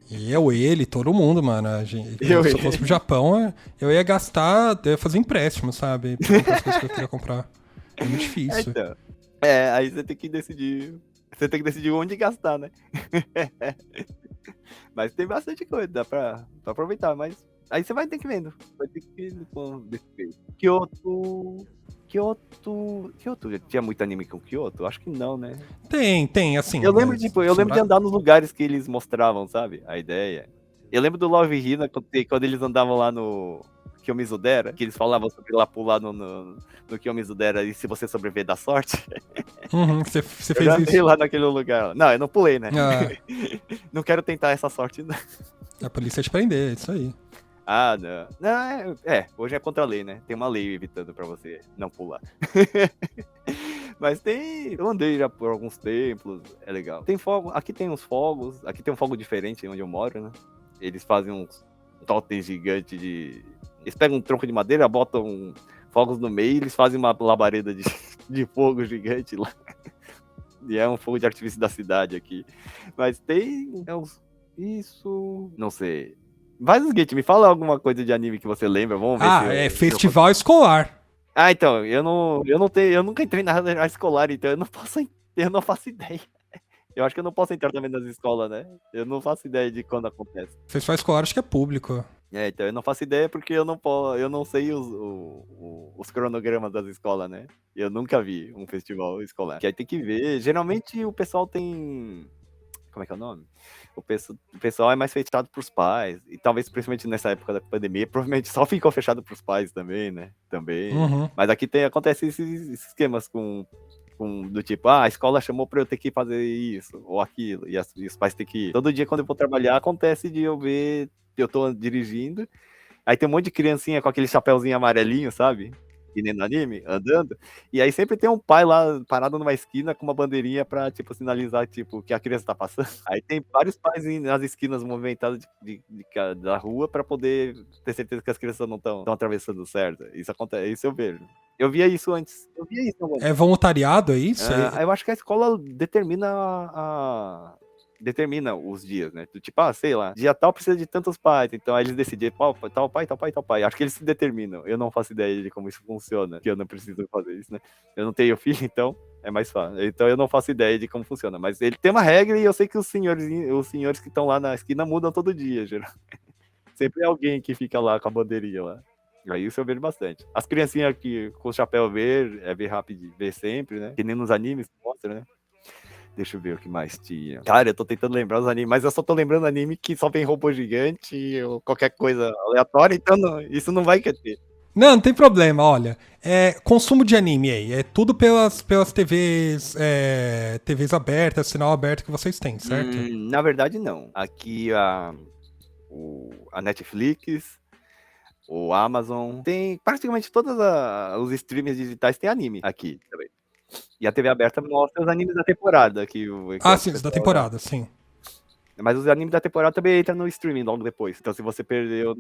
A: Ele, todo mundo, mano. Se eu fosse pro Japão, eu ia gastar, eu ia fazer empréstimo, sabe? Pra as coisas que eu queria comprar. É muito difícil.
B: Então, aí você tem que decidir. Você tem que decidir onde gastar, né? Mas tem bastante coisa, dá pra aproveitar, mas aí você vai ter que vendo. Vai ter que ver. Kyoto. Tinha muito anime com Kyoto? Acho que não, né?
A: Tem, assim.
B: Eu lembro de andar nos lugares que eles mostravam, sabe? A ideia. Eu lembro do Love Hina quando eles andavam lá no Kiyomizu-dera, que eles falavam sobre lá pular no Kiyomizu-dera e se você sobreviver dá sorte.
A: Você fez
B: eu andei
A: isso?
B: lá naquele lugar. Não, eu não pulei, né? Não quero tentar essa sorte, não.
A: A polícia te prender, é isso aí.
B: Ah, não. Não, hoje é contra a lei, né? Tem uma lei evitando pra você não pular. Mas tem. Eu andei já por alguns templos, é legal. Tem fogo, aqui tem uns fogos, aqui tem um fogo diferente onde eu moro, né? Eles fazem uns totens gigantes de. Eles pegam um tronco de madeira, botam fogos no meio e eles fazem uma labareda de fogo gigante lá. E é um fogo de artifício da cidade aqui. Mas tem. Isso. Não sei. Vai nos Gate, me fala alguma coisa de anime que você lembra. Vamos ver se
A: É festival escolar.
B: Então, eu nunca entrei na escolar, então eu não faço ideia. Eu acho que eu não posso entrar também nas escolas, né? Eu não faço ideia de quando acontece.
A: Festival escolar acho que é público.
B: Então eu não faço ideia porque eu não sei os cronogramas das escolas, né? Eu nunca vi um festival escolar. Que aí tem que ver. Geralmente o pessoal tem. Como é que é o nome? O pessoal é mais fechado pros pais. E talvez, principalmente nessa época da pandemia, provavelmente só ficou fechado pros pais também, né? Também.
A: Uhum.
B: Mas aqui acontece esses esquemas do tipo, a escola chamou pra eu ter que fazer isso ou aquilo. E os pais têm que ir. Todo dia, quando eu vou trabalhar, acontece de eu ver, eu tô dirigindo. Aí tem um monte de criancinha com aquele chapéuzinho amarelinho, sabe? Que nem no anime, andando. E aí sempre tem um pai lá parado numa esquina com uma bandeirinha pra, tipo, sinalizar, tipo, que a criança tá passando. Aí tem vários pais nas esquinas movimentadas da rua pra poder ter certeza que as crianças não estão atravessando certo. Isso acontece, isso eu vejo. Eu via isso antes.
A: É voluntariado, é isso?
B: Eu acho que a escola determina os dias, né? Tipo, sei lá, dia tal precisa de tantos pais, então aí eles decidem tal pai, tal pai, tal pai. Acho que eles se determinam. Eu não faço ideia de como isso funciona, que eu não preciso fazer isso, né? Eu não tenho filho, então é mais fácil. Então eu não faço ideia de como funciona, mas ele tem uma regra e eu sei que os senhores que estão lá na esquina mudam todo dia, geral. Sempre é alguém que fica lá com a bandeirinha lá. Aí isso eu vejo bastante. As criancinhas aqui com o chapéu verde, é ver rápido, ver sempre, né? Que nem nos animes mostra, né? Deixa eu ver o que mais tinha. Cara, eu tô tentando lembrar os animes, mas eu só tô lembrando anime que só vem robô gigante ou qualquer coisa aleatória, então isso não vai ter.
A: Não tem problema, olha. Consumo de anime aí. É tudo pelas TVs, TVs abertas, sinal aberto que vocês têm, certo?
B: Na verdade, não. Aqui a Netflix, o Amazon, tem praticamente todos os streams digitais tem anime aqui também. E a TV aberta mostra os animes da temporada.
A: Sim, os da temporada, sim.
B: Mas os animes da temporada também entram no streaming logo depois. Então se você perdeu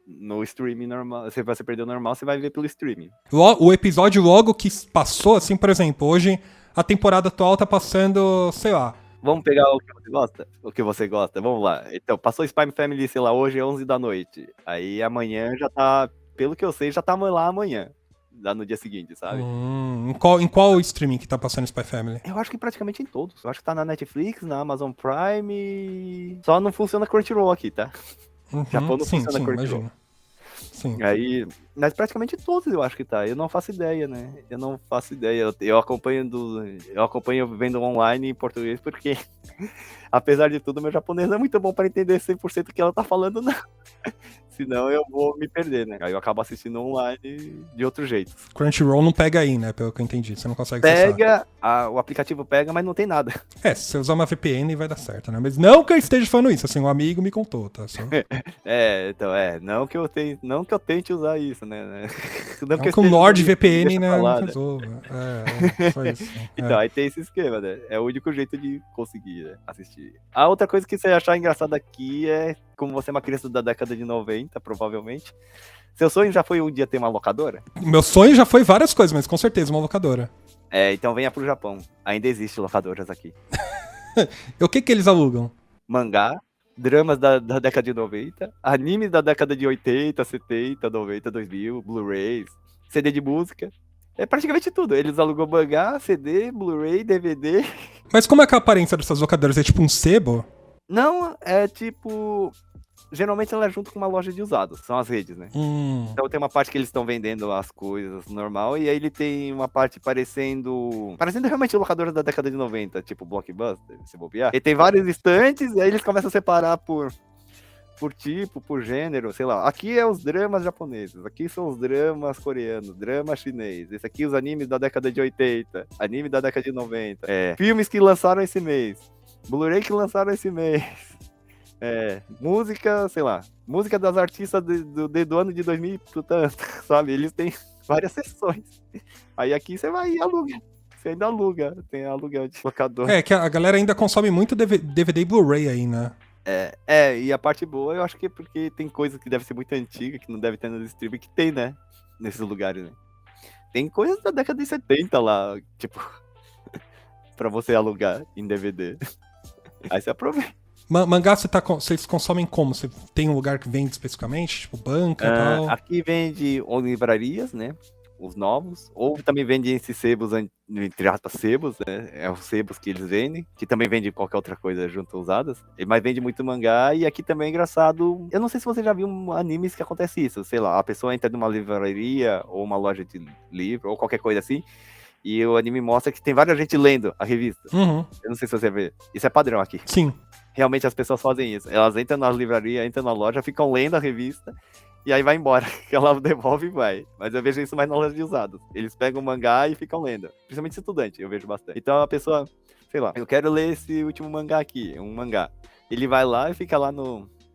B: no streaming normal, se você perdeu normal, você vai ver pelo streaming.
A: O episódio logo que passou, assim, por exemplo, hoje a temporada atual tá passando, sei lá.
B: Vamos pegar o que você gosta? O que você gosta, vamos lá. Então, passou Spy Family, sei lá, hoje é 11 da noite. Aí amanhã já tá, pelo que eu sei, já tá lá amanhã. Lá no dia seguinte, sabe?
A: Em qual streaming que tá passando Spy Family?
B: Eu acho que praticamente em todos. Eu acho que tá na Netflix, na Amazon Prime. Só não funciona Crunchyroll aqui, tá? Japão não funciona Crunchyroll.
A: Sim.
B: Aí, mas praticamente todos eu acho que tá. Eu não faço ideia, né? Eu não faço ideia. Eu acompanho vendo online em português porque, apesar de tudo, meu japonês não é muito bom para entender 100% o que ela tá falando, não. Senão eu vou me perder, né? Aí eu acabo assistindo online de outro jeito.
A: Crunchyroll não pega aí, né? Pelo que eu entendi. Você não consegue
B: acessar. O aplicativo pega, mas não tem nada.
A: Se você usar uma VPN vai dar certo, né? Mas não que eu esteja falando isso, assim, um amigo me contou, tá?
B: Não que eu tente usar isso, né?
A: Não que o NordVPN, né, não resolva. Só isso.
B: Então, aí tem esse esquema, né? É o único jeito de conseguir, né, assistir. A outra coisa que você achar engraçada aqui é, como você é uma criança da década de 90, provavelmente, seu sonho já foi um dia ter uma locadora?
A: Meu sonho já foi várias coisas, mas com certeza uma locadora.
B: Então venha pro Japão. Ainda existe locadoras aqui.
A: E o que eles alugam?
B: Mangá, dramas da década de 90, animes da década de 80, 70, 90, 2000, Blu-rays, CD de música. É praticamente tudo. Eles alugam mangá, CD, Blu-ray, DVD.
A: Mas como é que a aparência dessas locadoras? É tipo um sebo?
B: Não, é tipo... Geralmente ela é junto com uma loja de usados, são as redes, né? Então tem uma parte que eles estão vendendo as coisas normal, e aí ele tem uma parte parecendo realmente locadora da década de 90, tipo Blockbuster, se bobear. E tem vários estantes, e aí eles começam a separar por tipo, por gênero, sei lá. Aqui é os dramas japoneses, aqui são os dramas coreanos, drama chinês. Esse aqui os animes da década de 80, anime da década de 90. Filmes que lançaram esse mês, Blu-ray que lançaram esse mês. Música, sei lá, música das artistas do ano de 2000 e tanto, sabe? Eles têm várias sessões. Aí aqui você vai e aluga. você ainda aluga, tem aluguel de locador.
A: É, que a galera ainda consome muito DVD e Blu-ray aí, né?
B: E a parte boa eu acho que é porque tem coisa que deve ser muito antiga, que não deve ter no streaming, que tem, né? Nesses lugares, né? Tem coisas da década de 70 lá, tipo, pra você alugar em DVD. Aí você aproveita.
A: Mangá vocês consomem como? Você tem um lugar que vende especificamente? Tipo, banca e tal?
B: Aqui vende ou livrarias, né? Os novos. Ou também vende esses sebos, entre aspas, sebos, né? É os sebos que eles vendem. Que também vende qualquer outra coisa junto usadas. Mas vende muito mangá. E aqui também é engraçado. Eu não sei se você já viu animes que acontece isso. Sei lá, a pessoa entra numa livraria ou uma loja de livro ou qualquer coisa assim. E o anime mostra que tem várias gente lendo a revista.
A: Uhum.
B: Eu não sei se você vê. Isso é padrão aqui.
A: Sim.
B: Realmente as pessoas fazem isso. Elas entram na livraria, entram na loja, ficam lendo a revista e aí vai embora. Ela devolve e vai. Mas eu vejo isso mais na loja de usados. Eles pegam o mangá e ficam lendo. Principalmente estudante, eu vejo bastante. Então a pessoa, sei lá, eu quero ler esse último mangá aqui, um mangá. Ele vai lá e fica lá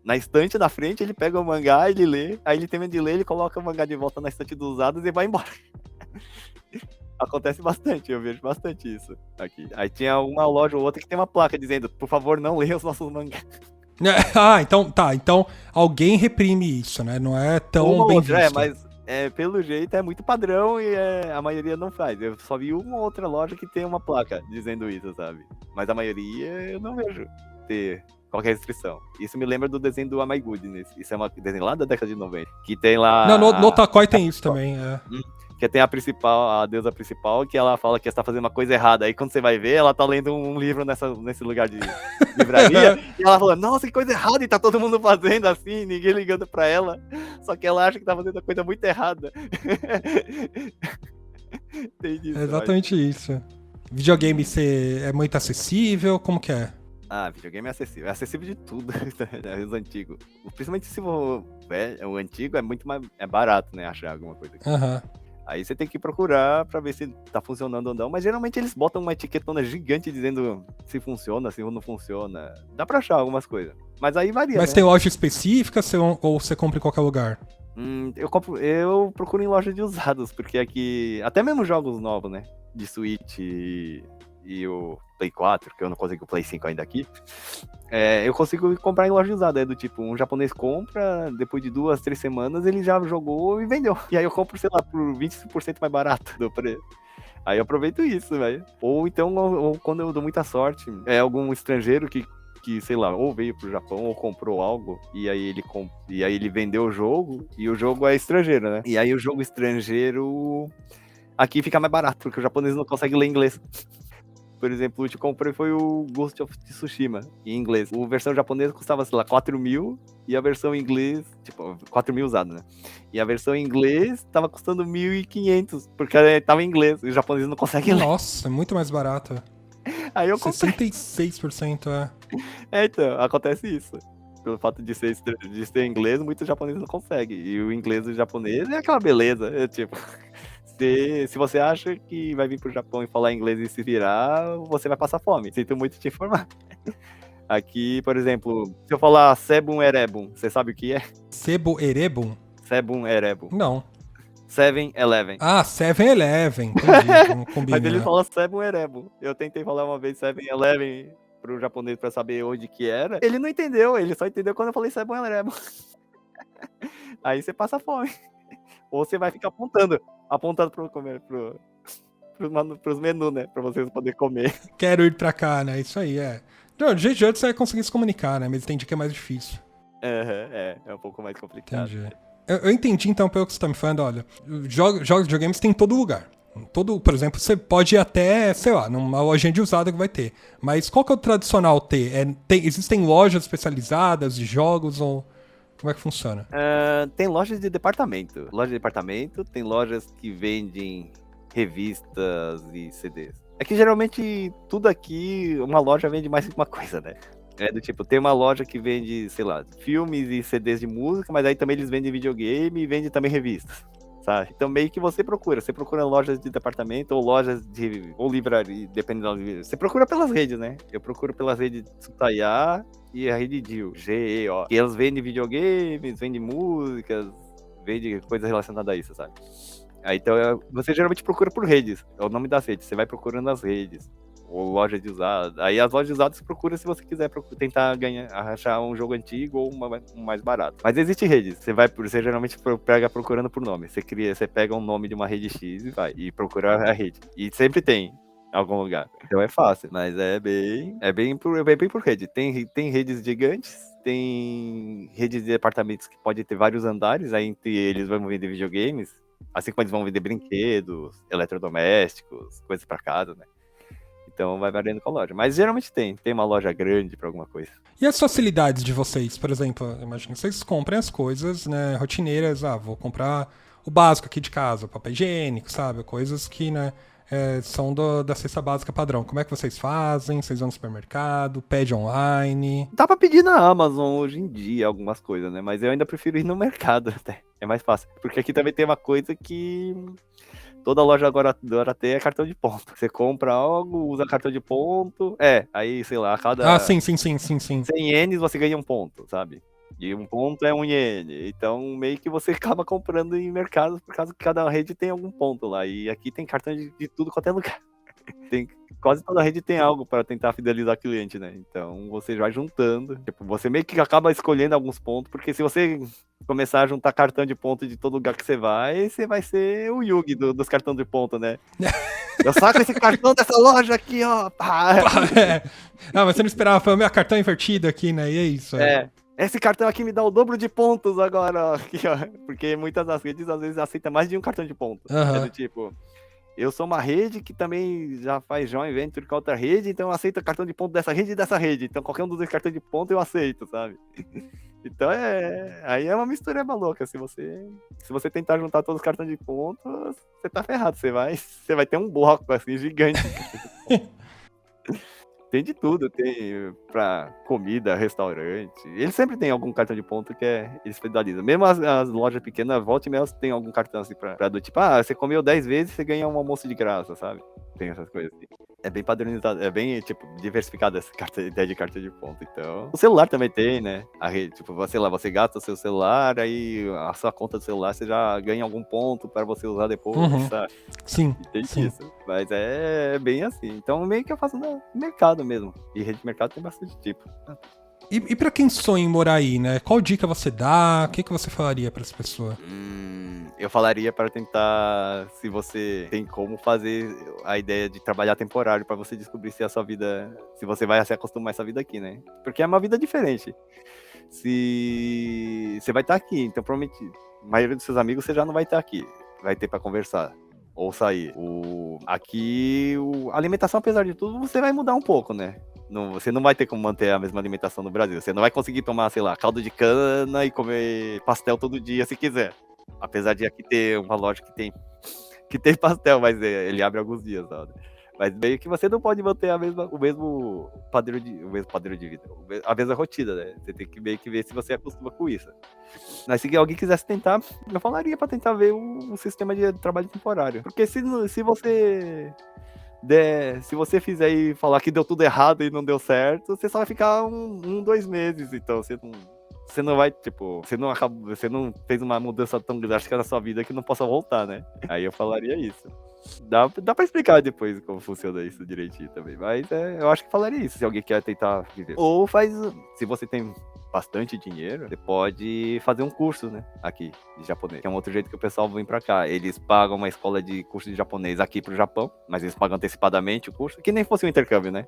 B: na estante da frente, ele pega o mangá, ele lê, aí ele termina de ler, ele coloca o mangá de volta na estante dos usados e vai embora. Acontece bastante, eu vejo bastante isso aqui. Aí tinha uma loja ou outra que tem uma placa dizendo, por favor, não leia os nossos mangás.
A: Então alguém reprime isso, né? Não é tão bem visto.
B: Mas pelo jeito é muito padrão e a maioria não faz. Eu só vi uma outra loja que tem uma placa dizendo isso, sabe? Mas a maioria eu não vejo ter qualquer restrição. Isso me lembra do desenho do Am I Good. Isso é um desenho lá da década de 90. Que tem lá...
A: Não, no Takoi tem isso também,
B: Que tem a deusa principal, que ela fala que está fazendo uma coisa errada. Aí quando você vai ver, ela tá lendo um livro nesse lugar de livraria. E ela fala, nossa, que coisa errada. E tá todo mundo fazendo assim, ninguém ligando pra ela. Só que ela acha que tá fazendo a coisa muito errada. Tem disso,
A: é exatamente isso. Videogame é muito acessível? Como que é?
B: Videogame é acessível. É acessível de tudo, os antigos. Principalmente se o antigo é muito mais barato, né? Achar alguma coisa aqui.
A: Aham.
B: Aí você tem que procurar pra ver se tá funcionando ou não. Mas geralmente eles botam uma etiquetona gigante dizendo se funciona, se não funciona. Dá pra achar algumas coisas. Mas aí varia,
A: Mas
B: né?
A: tem loja específica ou você compra em qualquer lugar?
B: Eu procuro em loja de usados, porque aqui... Até mesmo jogos novos, né? De Switch e o Play 4, que eu não consigo o Play 5 ainda aqui. Eu consigo comprar em loja de usada. É do tipo, um japonês compra, depois de 2, 3 semanas, ele já jogou e vendeu. E aí eu compro, sei lá, por 25% mais barato do preço. Aí eu aproveito isso, velho. Ou então, quando eu dou muita sorte, algum estrangeiro que, sei lá, ou veio pro Japão ou comprou algo, e aí ele vendeu o jogo, e o jogo é estrangeiro, né? E aí o jogo estrangeiro aqui fica mais barato, porque o japonês não consegue ler inglês. Por exemplo, o que eu comprei foi o Ghost of Tsushima, em inglês. A versão japonesa custava, sei lá, 4 mil, e a versão em inglês, tipo, 4 mil usado, né? E a versão em inglês tava custando 1.500, porque tava em inglês, e os japoneses não conseguem ler.
A: Nossa, é muito mais barato.
B: Aí eu comprei.
A: 66%,
B: Então, acontece isso. Pelo fato de ser inglês, muitos japoneses não conseguem. E o inglês do japonês é aquela beleza, tipo... Se você acha que vai vir pro Japão e falar inglês e se virar, você vai passar fome. Sinto muito te informar. Aqui, por exemplo, se eu falar Sebum Erebum, você sabe o que é?
A: Sebo Erebum?
B: Sebum Erebum.
A: Não.
B: 7-Eleven.
A: 7-Eleven, entendi. Não combina.
B: Mas ele fala Sebum Erebum. Eu tentei falar uma vez 7-Eleven pro japonês pra saber onde que era. Ele não entendeu, ele só entendeu quando eu falei Sebum Erebum. Aí você passa fome. Ou você vai ficar apontando pros menus, né? Pra vocês poderem comer.
A: Quero ir pra cá, né? Isso aí, Não, de jeito você vai conseguir se comunicar, né? Mas entendi que é mais difícil.
B: É um pouco mais complicado.
A: Entendi. Eu entendi, então, pelo que você tá me falando, olha, jogos de videogames tem em todo lugar. Por exemplo, você pode ir até, sei lá, numa lojinha de usada que vai ter. Mas qual que é o tradicional ter? Existem lojas especializadas de jogos ou... Como é que funciona?
B: Tem lojas de departamento. Loja de departamento, tem lojas que vendem revistas e CDs. É que geralmente tudo aqui, uma loja vende mais que uma coisa, né? É do tipo, tem uma loja que vende, sei lá, filmes e CDs de música, mas aí também eles vendem videogame e vendem também revistas, sabe? Então meio que você procura lojas de departamento ou ou livraria, dependendo da livraria. Você procura pelas redes, né? Eu procuro pelas redes Tsutaya e a rede GEO. E elas vendem videogames, vendem músicas, vendem coisas relacionadas a isso, sabe? Aí, então, você geralmente procura por redes, é o nome das redes. Você vai procurando as redes, ou loja de usados. Aí as lojas de usados procura se você quiser tentar achar um jogo antigo ou um mais barato. Mas existe redes. Você geralmente pega procurando por nome. Você pega um nome de uma rede X e vai e procura a rede. E sempre tem em algum lugar. Então é fácil, mas bem por rede. Tem redes gigantes, tem redes de departamentos que podem ter vários andares, aí entre eles vão vender videogames, assim como eles vão vender brinquedos, eletrodomésticos, coisas pra casa, né? Então vai variando com a loja. Mas geralmente tem uma loja grande pra alguma coisa.
A: E as facilidades de vocês? Por exemplo, imagina que vocês comprem as coisas, né, rotineiras. Vou comprar o básico aqui de casa, papel higiênico, sabe? Coisas que, né, são da cesta básica padrão. Como é que vocês fazem? Vocês vão no supermercado? Pede online?
B: Dá pra pedir na Amazon hoje em dia algumas coisas, né? Mas eu ainda prefiro ir no mercado até. É mais fácil. Porque aqui também tem uma coisa que toda loja agora tem é cartão de ponto. Você compra algo, usa cartão de ponto. Aí, sei lá, a cada
A: Sim.
B: 100 ienes você ganha um ponto, sabe? E um ponto é 1 iene. Então, meio que você acaba comprando em mercados por causa que cada rede tem algum ponto lá. E aqui tem cartão de tudo quanto é lugar. Quase toda rede tem algo para tentar fidelizar o cliente, né? Então, você vai juntando. Tipo, você meio que acaba escolhendo alguns pontos, porque se você começar a juntar cartão de ponto de todo lugar que você vai ser o Yugi dos cartões de ponto, né? Eu saco esse cartão dessa loja aqui, ó.
A: Mas você não esperava, foi o meu cartão invertido aqui, né? E é isso.
B: Esse cartão aqui me dá o dobro de pontos agora, ó. Aqui, ó. Porque muitas das redes, às vezes, aceitam mais de um cartão de ponto. É do tipo... Eu sou uma rede que também já faz joint venture com outra rede, então eu aceito cartão de ponto dessa rede e dessa rede. Então qualquer um dos dois cartões de ponto eu aceito, sabe? Então aí é uma mistura louca. Se você tentar juntar todos os cartões de ponto, você tá ferrado. Você vai ter um bloco assim gigante. Tem de tudo, tem pra comida, restaurante. Eles sempre tem algum cartão de ponto que eles fidelizam. Mesmo as lojas pequenas, volta e meia, tem algum cartão assim pra do tipo, você comeu 10 vezes, você ganha um almoço de graça, sabe? Tem essas coisas assim. É bem padronizado, é bem, tipo, diversificada essa ideia de cartão de ponto. Então, o celular também tem, né? A rede, tipo, você gasta o seu celular, aí a sua conta do celular você já ganha algum ponto para você usar depois, sabe?
A: Sim.
B: Tem isso. Mas é bem assim. Então, meio que eu faço no mercado mesmo. E rede de mercado tem bastante tipo.
A: E pra quem sonha em morar aí, né? Qual dica você dá? O que você falaria para as pessoas?
B: Eu falaria para tentar, se você tem como fazer a ideia de trabalhar temporário para você descobrir se a sua vida, se você vai se acostumar a essa vida aqui, né? Porque é uma vida diferente. Se você vai estar aqui, então provavelmente a maioria dos seus amigos você já não vai estar aqui, vai ter para conversar ou sair. A alimentação, apesar de tudo, você vai mudar um pouco, né? Você não vai ter como manter a mesma alimentação no Brasil. Você não vai conseguir tomar, sei lá, caldo de cana e comer pastel todo dia se quiser. Apesar de aqui ter uma loja que tem pastel, mas ele abre alguns dias, sabe? Mas meio que você não pode manter o mesmo padrão de vida, a mesma rotina, né? Você tem que meio que ver se você acostuma com isso. Mas se alguém quisesse tentar, eu falaria pra tentar ver um sistema de trabalho temporário. Porque se você fizer e falar que deu tudo errado e não deu certo, você só vai ficar 2 meses. Então você não vai, tipo, você não fez uma mudança tão drástica na sua vida que não possa voltar, né? Aí eu falaria isso. Dá pra explicar depois como funciona isso direitinho também. Mas eu acho que falaria isso, se alguém quer tentar viver. Ou se você tem bastante dinheiro, você pode fazer um curso, né? Aqui, de japonês. Que é um outro jeito que o pessoal vem pra cá. Eles pagam uma escola de curso de japonês aqui pro Japão, mas eles pagam antecipadamente o curso, que nem fosse um intercâmbio, né?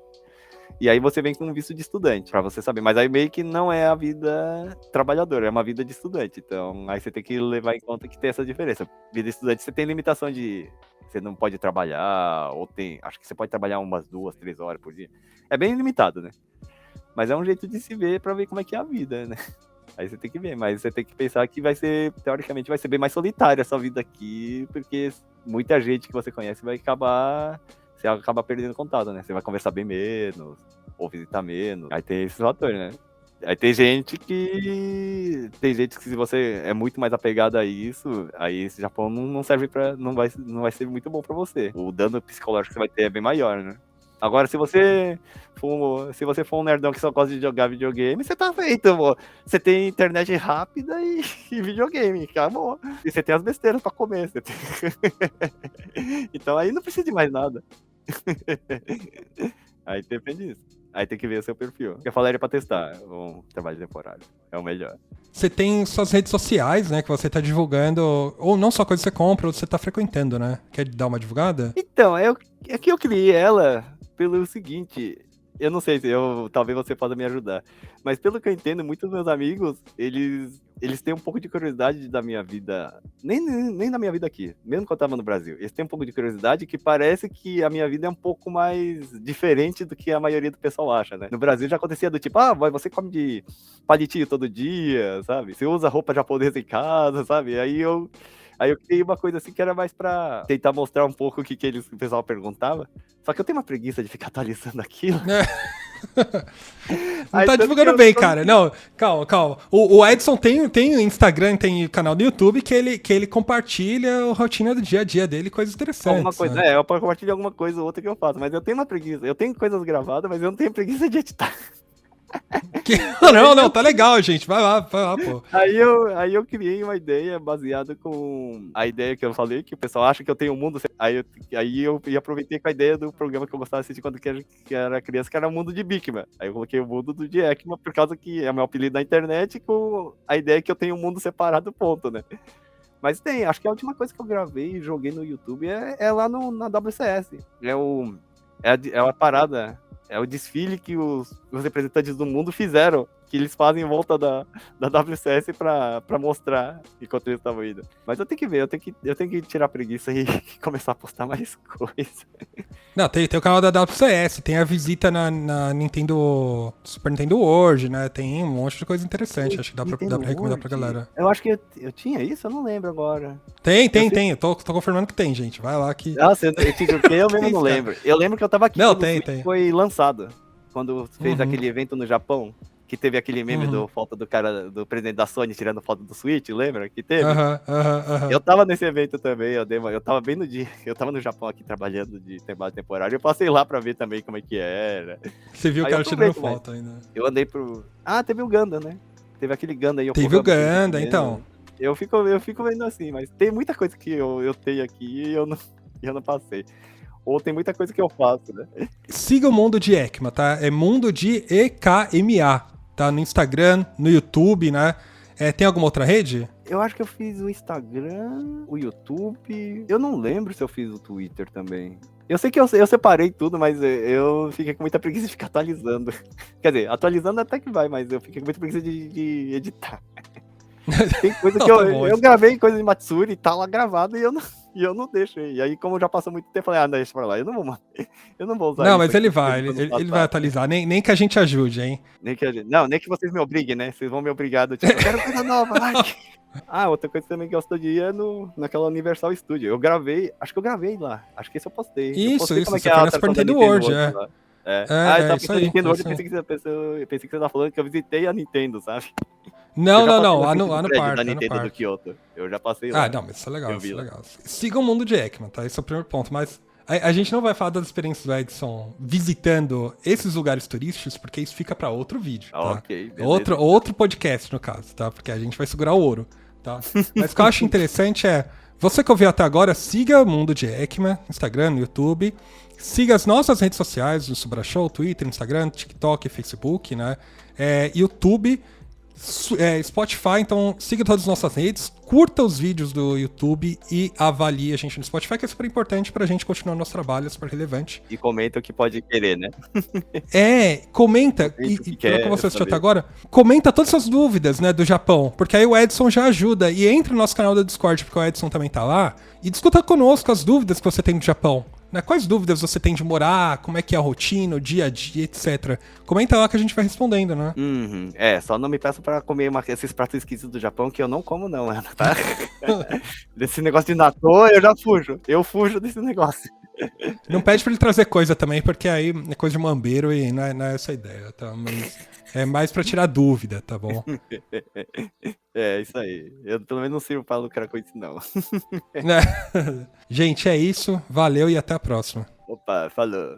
B: E aí você vem com um visto de estudante, pra você saber. Mas aí meio que não é a vida trabalhadora, é uma vida de estudante. Então aí você tem que levar em conta que tem essa diferença. Vida de estudante, você tem limitação de... Você não pode trabalhar, acho que você pode trabalhar umas 2, 3 horas por dia. É bem limitado, né? Mas é um jeito de se ver pra ver como é que é a vida, né? Aí você tem que ver, mas você tem que pensar que teoricamente vai ser bem mais solitária a sua vida aqui, porque muita gente que você conhece você acaba perdendo contato, né? Você vai conversar bem menos, ou visitar menos. Aí tem esses fatores, né? Aí tem gente que se você é muito mais apegado a isso, aí esse Japão não serve não vai ser muito bom pra você. O dano psicológico que você vai ter é bem maior, né? Agora, se você for um nerdão que só gosta de jogar videogame, você tá feito, pô. Você tem internet rápida e videogame, acabou. E você tem as besteiras pra comer. Então aí não precisa de mais nada. Aí depende disso. Aí tem que ver o seu perfil. Eu falaria pra testar um trabalho temporário. É o melhor.
A: Você tem suas redes sociais, né, que você tá divulgando, ou não só coisa que você compra, ou você tá frequentando, né? Quer dar uma divulgada?
B: Então, é que eu criei ela pelo seguinte, eu não sei se talvez você possa me ajudar, mas pelo que eu entendo, muitos meus amigos, eles têm um pouco de curiosidade da minha vida, nem da minha vida aqui, mesmo que eu tava no Brasil, eles têm um pouco de curiosidade que parece que a minha vida é um pouco mais diferente do que a maioria do pessoal acha, né? No Brasil já acontecia do tipo, você come de palitinho todo dia, sabe? Você usa roupa japonesa em casa, sabe? Aí eu criei uma coisa assim que era mais pra tentar mostrar um pouco o que o pessoal perguntava. Só que eu tenho uma preguiça de ficar atualizando aquilo.
A: Não tá divulgando bem, cara. Não, calma. O Edson tem Instagram, tem canal do YouTube que ele compartilha a rotina do dia a dia dele, coisas interessantes.
B: Alguma coisa,
A: né?
B: eu compartilho alguma coisa ou outra que eu faço, mas eu tenho uma preguiça. Eu tenho coisas gravadas, mas eu não tenho preguiça de editar.
A: Não, tá legal, gente. Vai lá, pô.
B: Aí eu criei uma ideia baseada com a ideia que eu falei, que o pessoal acha que eu tenho um mundo. Aí eu aproveitei com a ideia do programa que eu gostava de assistir quando que era criança, que era o mundo de Bikman. Aí eu coloquei o mundo do Jackman, por causa que é o meu apelido na internet, com a ideia que eu tenho um mundo separado, ponto, né? Mas acho que a última coisa que eu gravei e joguei no YouTube é lá na WCS. É uma parada. É o desfile que os representantes do mundo fizeram, que eles fazem em volta da WCS pra mostrar enquanto eles estavam indo. Mas eu tenho que ver, eu tenho que tirar a preguiça e começar a postar mais coisa.
A: Não, tem o canal da WCS, tem a visita na Super Nintendo World, né? Tem um monte de coisa interessante, acho que dá pra recomendar pra galera.
B: Eu acho que eu tinha isso, eu não lembro agora.
A: Tem. Eu tô confirmando que tem, gente. Vai lá que...
B: Nossa, eu mesmo não lembro. Eu lembro que eu tava aqui
A: não,
B: quando foi lançado. Quando fez aquele evento no Japão, que teve aquele meme foto do cara, do presidente da Sony tirando foto do Switch, lembra? Que teve? Eu tava nesse evento também, eu tava bem no dia, eu tava no Japão aqui trabalhando de trabalho temporário, eu passei lá pra ver também como é que era.
A: Você viu o cara tirando foto ainda.
B: Eu andei teve o Ganda, né? Teve aquele Ganda aí.
A: Teve o Ganda, então.
B: Eu fico vendo assim, mas tem muita coisa que eu tenho aqui e eu não passei. Ou tem muita coisa que eu faço, né?
A: Siga o Mundo de Ekma, tá? É Mundo de EKMA, tá? No Instagram, no YouTube, né? Tem alguma outra rede?
B: Eu acho que eu fiz o Instagram, o YouTube. Eu não lembro se eu fiz o Twitter também. Eu sei que eu separei tudo, mas eu fiquei com muita preguiça de ficar atualizando. Quer dizer, atualizando até que vai, mas eu fiquei com muita preguiça de editar. Tem coisa que eu gravei coisa de Matsuri e tá lá gravado e eu não deixei. E aí, como já passou muito tempo, eu falei, deixa pra lá, eu não vou usar isso.
A: Não, mas ele vai atualizar, nem que a gente ajude, hein?
B: Nem que vocês me obriguem, né? Vocês vão me obrigar, tipo, eu quero coisa nova, vai! Outra coisa também que eu gosto de ir é naquela Universal Studio. Acho que eu gravei lá. Acho que esse eu postei.
A: Isso,
B: você
A: foi na Super Nintendo World,
B: eu tava pensando em Nintendo World, eu pensei que você tava falando que eu visitei a Nintendo, sabe?
A: Não, lá no parque.
B: Da Nintendo do Kyoto. Eu já passei lá.
A: Não, mas isso é legal, Siga o Mundo de Ekman, tá? Esse é o primeiro ponto, mas a gente não vai falar das experiências do Edson visitando esses lugares turísticos, porque isso fica pra outro vídeo, tá?
B: Ok, beleza.
A: Outro podcast, no caso, tá? Porque a gente vai segurar o ouro, tá? Mas o que eu acho interessante você que ouviu até agora, siga o Mundo de Ekman, Instagram, YouTube. Siga as nossas redes sociais, no Subra Show, Twitter, Instagram, TikTok, Facebook, né? YouTube, Spotify, então siga todas as nossas redes, curta os vídeos do YouTube e avalie a gente no Spotify, que é super importante pra gente continuar nosso trabalho, é super relevante.
B: E comenta o que pode querer, né?
A: Comenta, e pelo que você assistiu até agora, comenta todas as suas dúvidas, né, do Japão, porque aí o Edson já ajuda, e entra no nosso canal do Discord, porque o Edson também tá lá, e discuta conosco as dúvidas que você tem do Japão. Né? Quais dúvidas você tem de morar, como é que é a rotina, o dia a dia, etc. Comenta lá que a gente vai respondendo, né?
B: Só não me peça pra comer esses pratos esquisitos do Japão, que eu não como não, Ana, tá? Desse negócio de natô, eu já fujo. Eu fujo desse negócio.
A: Não pede pra ele trazer coisa também, porque aí é coisa de mambeiro e não é essa a ideia, tá? Mas é mais pra tirar dúvida, tá bom?
B: Isso aí. Eu pelo menos não sirvo pra lucrar com isso, não.
A: Gente, é isso. Valeu e até a próxima.
B: Opa, falou.